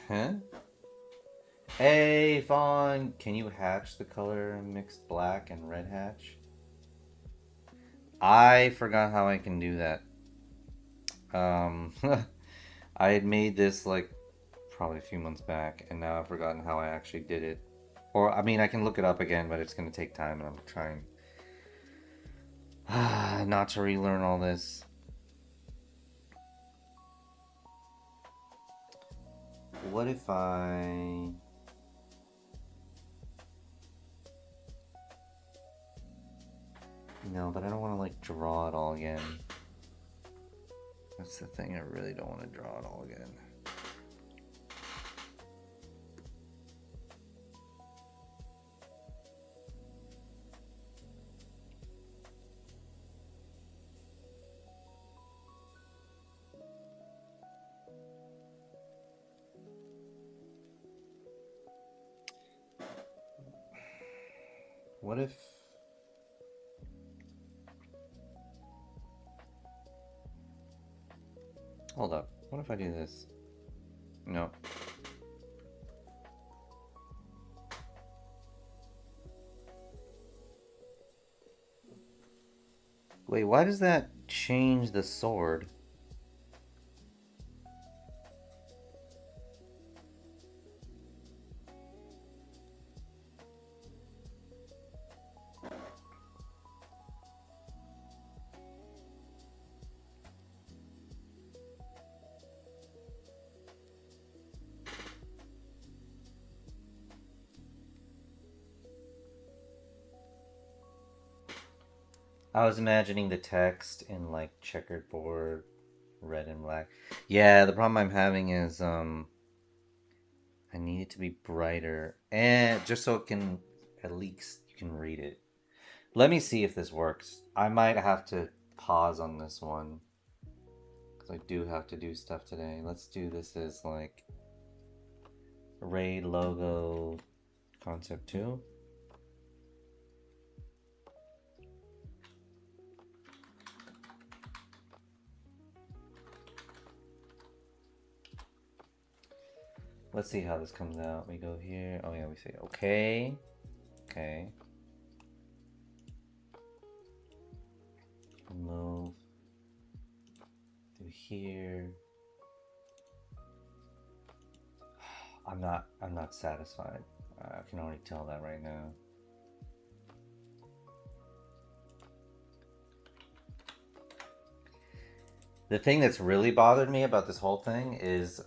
that? Huh? Hey, Fawn! Can you hatch the color mixed black and red hatch? I forgot how I can do that. I had made this like probably a few months back, and now I've forgotten how I actually did it. Or, I mean, I can look it up again, but it's gonna take time, and I'm trying not to relearn all this. What if I... No, but I don't want to like draw it all again. That's the thing, I really don't want to draw it all again. What if... Hold up. What if I do this? No. Wait, why does that change the sword? I was imagining the text in like checkered board, red and black. Yeah, the problem I'm having is I need it to be brighter and just so it can at least you can read it. Let me see if this works. I might have to pause on this one because I do have to do stuff today. Let's do this as like Raid logo concept 2. Let's see how this comes out. We go here. Oh yeah, we say okay. Okay. Move through here. I'm not satisfied. I can already tell that right now. The thing that's really bothered me about this whole thing is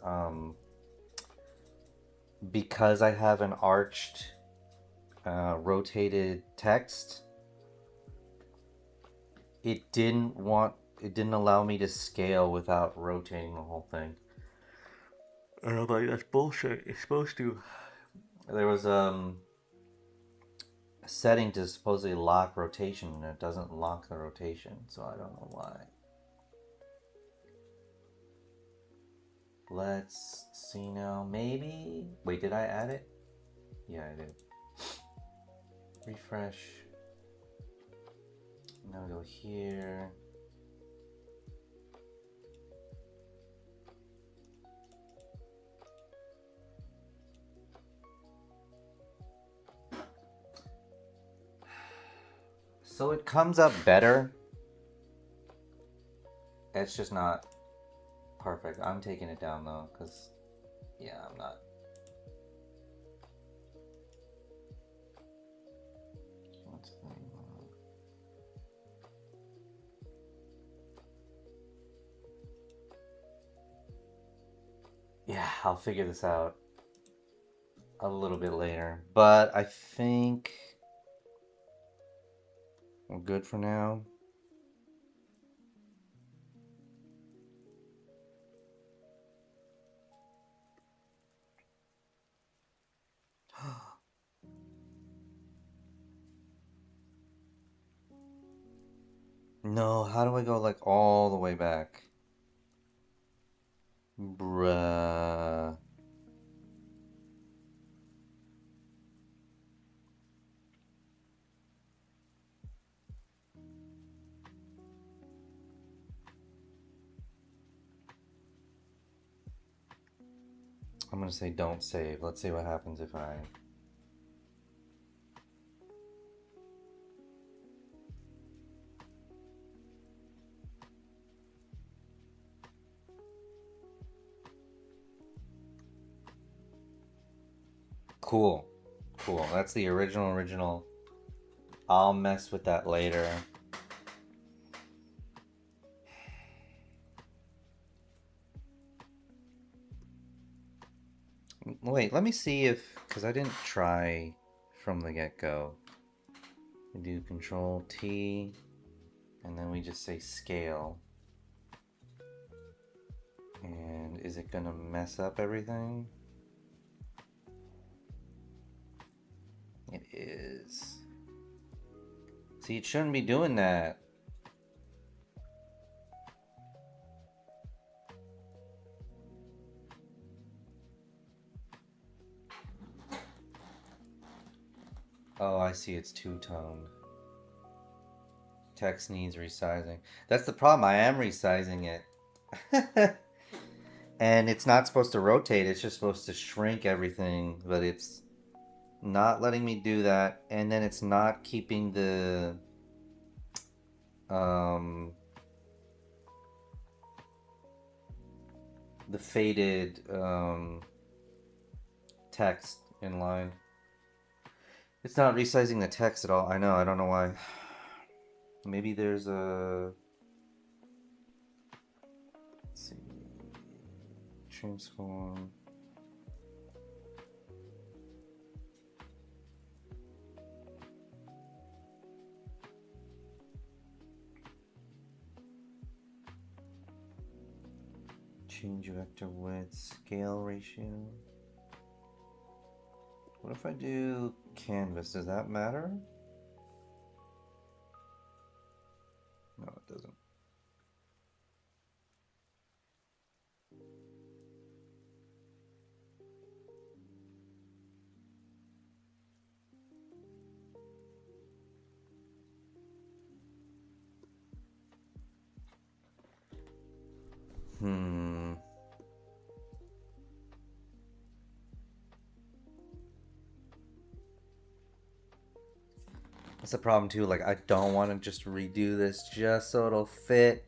because I have an arched rotated text, it didn't allow me to scale without rotating the whole thing. And I'm like, that's bullshit. It's supposed to. There was a setting to supposedly lock rotation, and it doesn't lock the rotation, so I don't know why. Let's see now. Maybe. Wait, did I add it? Yeah, I did. Refresh. Now we go here. So it comes up better. It's just not perfect. I'm taking it down though, because yeah, I'm not. Yeah, I'll figure this out a little bit later, but I think we're good for now. No, how do I go like all the way back? Bruh. I'm gonna say don't save. Let's see what happens if I... Cool. Cool. That's the original. I'll mess with that later. Wait, let me see if... Because I didn't try from the get-go. We do Control T, and then we just say scale. And is it gonna mess up everything? It is. See, it shouldn't be doing that. Oh, I see. It's two-tone. Text needs resizing. That's the problem. I am resizing it. And it's not supposed to rotate. It's just supposed to shrink everything. But it's not letting me do that. And then it's not keeping the... the faded text in line. It's not resizing the text at all. I know. I don't know why. Maybe there's a... Let's see. Transform. Change vector width, scale ratio. What if I do canvas? Does that matter? No, it doesn't. That's the problem too. Like, I don't want to just redo this just so it'll fit,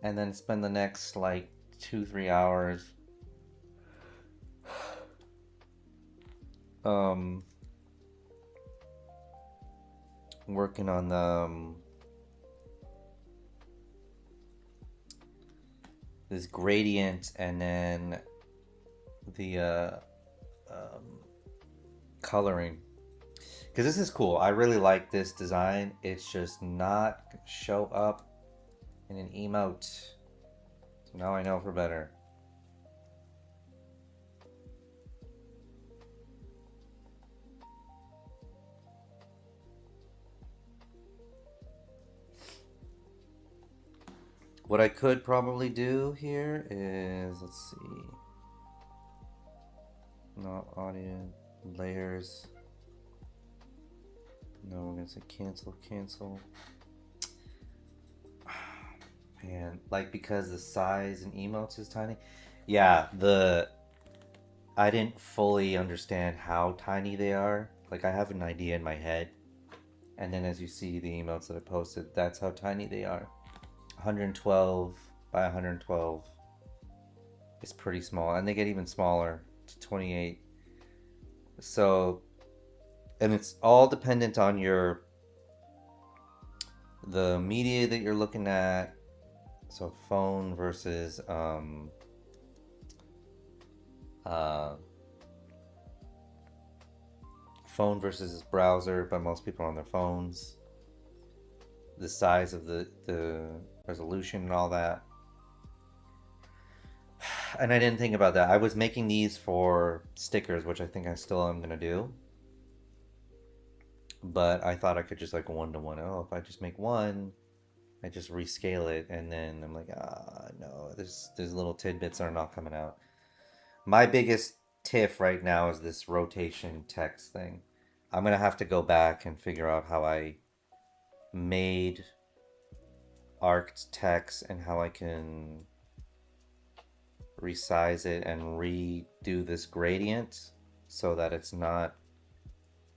and then spend the next like 2-3 hours working on the this gradient and then the coloring. Because this is cool. I really like this design. It's just not gonna show up in an emote. So now I know for better. What I could probably do here is, let's see. Not audio, layers. No, we're gonna say cancel. Man, like, because the size in emotes is tiny. Yeah, I didn't fully understand how tiny they are. Like, I have an idea in my head, and then as you see the emotes that I posted, that's how tiny they are. 112 by 112 is pretty small, and they get even smaller to 28. So, and it's all dependent on the media that you're looking at. So phone versus phone versus browser, but most people are on their phones. The size of the resolution and all that. And I didn't think about that. I was making these for stickers, which I think I still am gonna do. But I thought I could just like one-to-one. Oh, if I just make one, I just rescale it, and then I'm like, no, there's little tidbits that are not coming out. My biggest tiff right now is this rotation text thing. I'm gonna have to go back and figure out how I made arced text and how I can resize it and redo this gradient so that it's not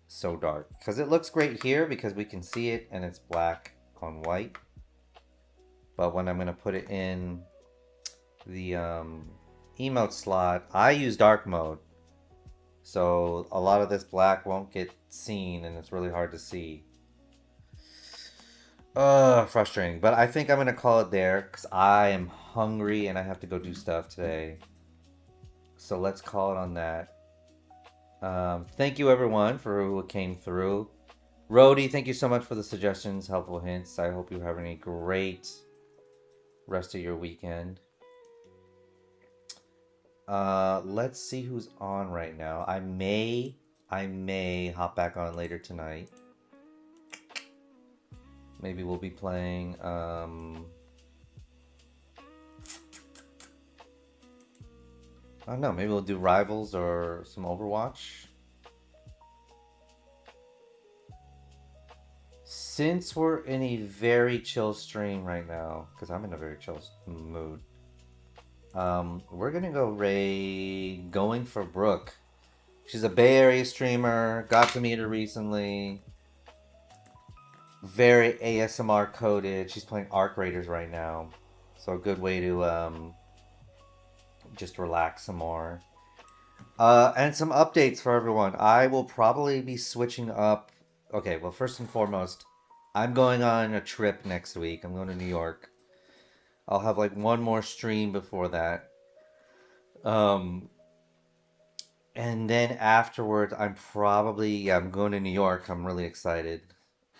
so dark. Because it looks great here because we can see it and it's black on white. But when I'm going to put it in the emote slot, I use dark mode. So a lot of this black won't get seen and it's really hard to see. Frustrating. But I think I'm going to call it there because I am hungry and I have to go do stuff today. So let's call it on that. Thank you everyone for who came through. Rhodey, thank you so much for the suggestions, helpful hints. I hope you're having a great rest of your weekend. Let's see who's on right now. I may hop back on later tonight. Maybe we'll be playing I don't know, maybe we'll do Rivals or some Overwatch. Since we're in a very chill stream right now, because I'm in a very chill mood, we're gonna go raid Going for Brooke. She's a Bay Area streamer. Got to meet her recently. Very ASMR coded. She's playing Arc Raiders right now, so a good way to just relax some more. And some updates for everyone. I will probably be switching up. Okay, well, first and foremost, I'm going on a trip next week. I'm going to New York. I'll have like one more stream before that. And then afterwards, I'm going to New York. I'm really excited.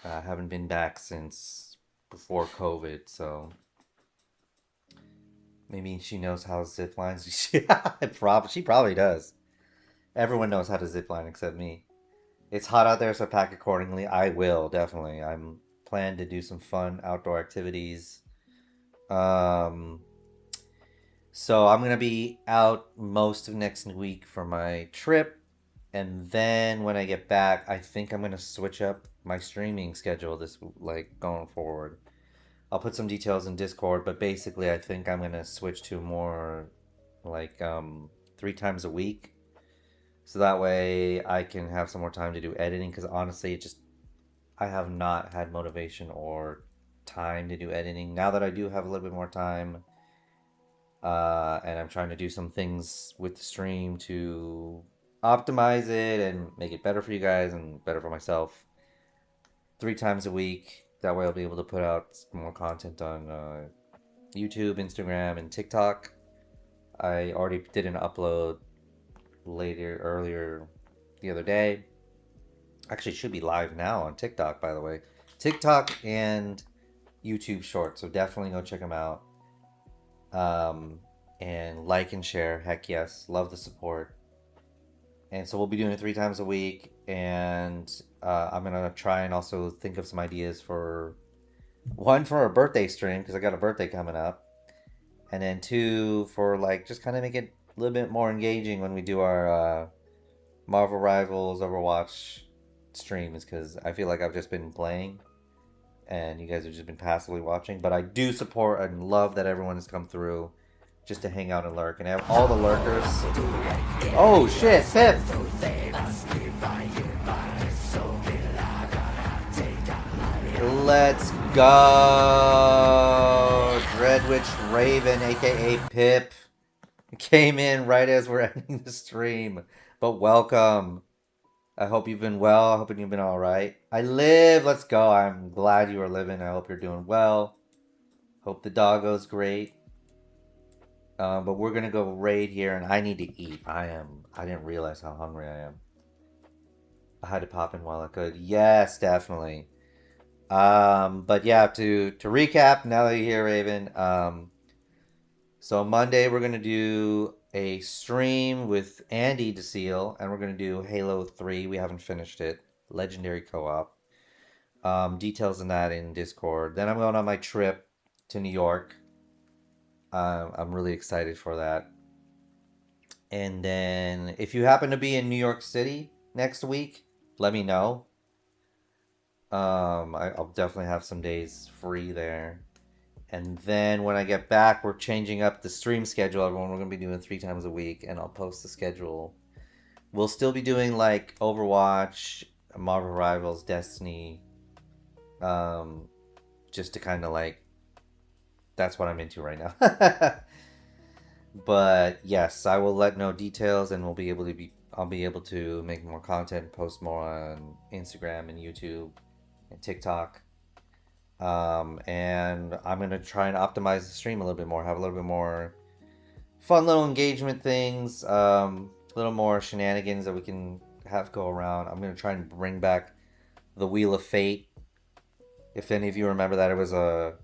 I haven't been back since before COVID, so maybe she knows how to zip lines. She probably does. Everyone knows how to zip line except me. It's hot out there, so pack accordingly. I will, definitely. I'm planning to do some fun outdoor activities. So I'm going to be out most of next week for my trip. And then when I get back, I think I'm going to switch up my streaming schedule going forward. I'll put some details in Discord, but basically I think I'm going to switch to more 3 times a week. So that way I can have some more time to do editing, because honestly, I have not had motivation or time to do editing. Now that I do have a little bit more time, and I'm trying to do some things with the stream to optimize it and make it better for you guys and better for myself. 3 times a week. That way I'll be able to put out more content on YouTube, Instagram, and TikTok. I already did an upload earlier the other day. Actually, it should be live now on TikTok, by the way. TikTok and YouTube Shorts. So definitely go check them out. And like and share. Heck yes. Love the support. And so we'll be doing it 3 times a week. And I'm going to try and also think of some ideas for our birthday stream, because I got a birthday coming up. And then 2, for just kind of make it a little bit more engaging when we do our Marvel Rivals Overwatch streams, because I feel like I've just been playing and you guys have just been passively watching. But I do support and love that everyone has come through just to hang out and lurk, and have all the lurkers. Oh shit, Pip! Let's go! Dreadwitch Raven, aka Pip, came in right as we're ending the stream. But welcome. I hope you've been well. I hope you've been alright. I live. Let's go. I'm glad you are living. I hope you're doing well. Hope the doggo's great. But we're going to go raid here, and I need to eat. I didn't realize how hungry I am. I had to pop in while I could. Yes, definitely. But yeah, to recap, now that you're here, Raven. So Monday we're going to do a stream with Andy DeSeal, and we're going to do Halo 3. We haven't finished it. Legendary co-op. Details on that in Discord. Then I'm going on my trip to New York. I'm really excited for that. And then if you happen to be in New York City next week, let me know. I'll definitely have some days free there. And then when I get back, we're changing up the stream schedule, everyone. We're going to be doing 3 times a week, and I'll post the schedule. We'll still be doing Overwatch, Marvel Rivals, Destiny. Just to kind of that's what I'm into right now. But yes, I will let know details, and I'll be able to make more content, post more on Instagram and YouTube and TikTok. And I'm going to try and optimize the stream a little bit more, have a little bit more fun little engagement things, a little more shenanigans that we can have go around. I'm going to try and bring back the Wheel of Fate. If any of you remember that, it was a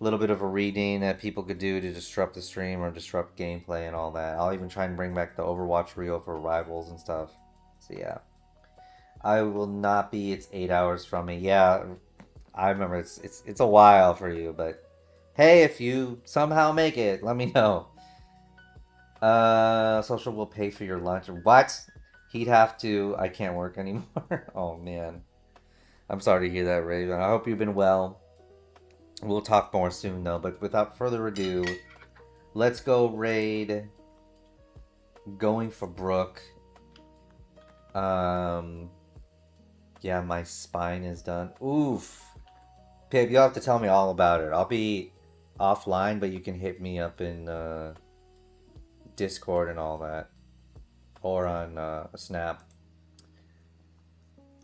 little bit of a reading that people could do to disrupt the stream or disrupt gameplay and all that. I'll even try and bring back the Overwatch reel for rivals and stuff. So yeah. I will not be, it's 8 hours from me. Yeah, I remember it's a while for you, but hey, if you somehow make it, let me know. Social will pay for your lunch. What? He'd have to. I can't work anymore. Oh man. I'm sorry to hear that, Raven. I hope you've been well. We'll talk more soon, though. But without further ado, let's go raid Going for Brook. Yeah, my spine is done. Oof. Pip, you'll have to tell me all about it. I'll be offline, but you can hit me up in Discord and all that. Or on Snap.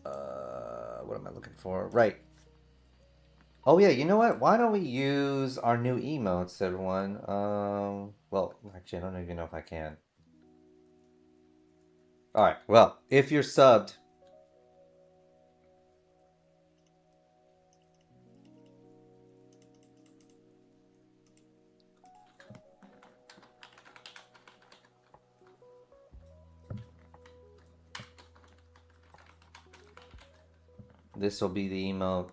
What am I looking for? Right. Oh yeah, you know what? Why don't we use our new emotes, everyone? Well, actually, I don't even know if I can. Alright, well, if you're subbed... This will be the emote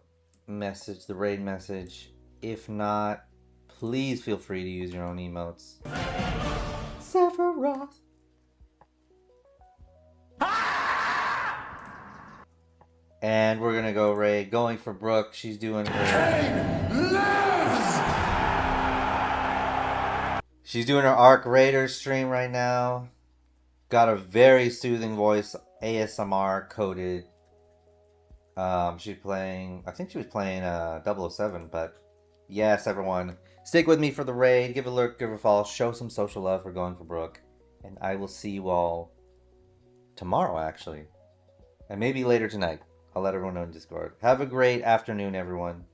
message, the raid message. If not, please feel free to use your own emotes. Sephiroth. And we're gonna go raid Going for Brook. She's doing her... She's doing her Arc Raider stream right now. Got a very soothing voice, ASMR coded. She's playing, I think she was playing 007, but yes, everyone, stick with me for the raid, give a look, give a follow, show some social love for Going for Brook, and I will see you all tomorrow, actually, and maybe later tonight. I'll let everyone know in Discord. Have a great afternoon, everyone.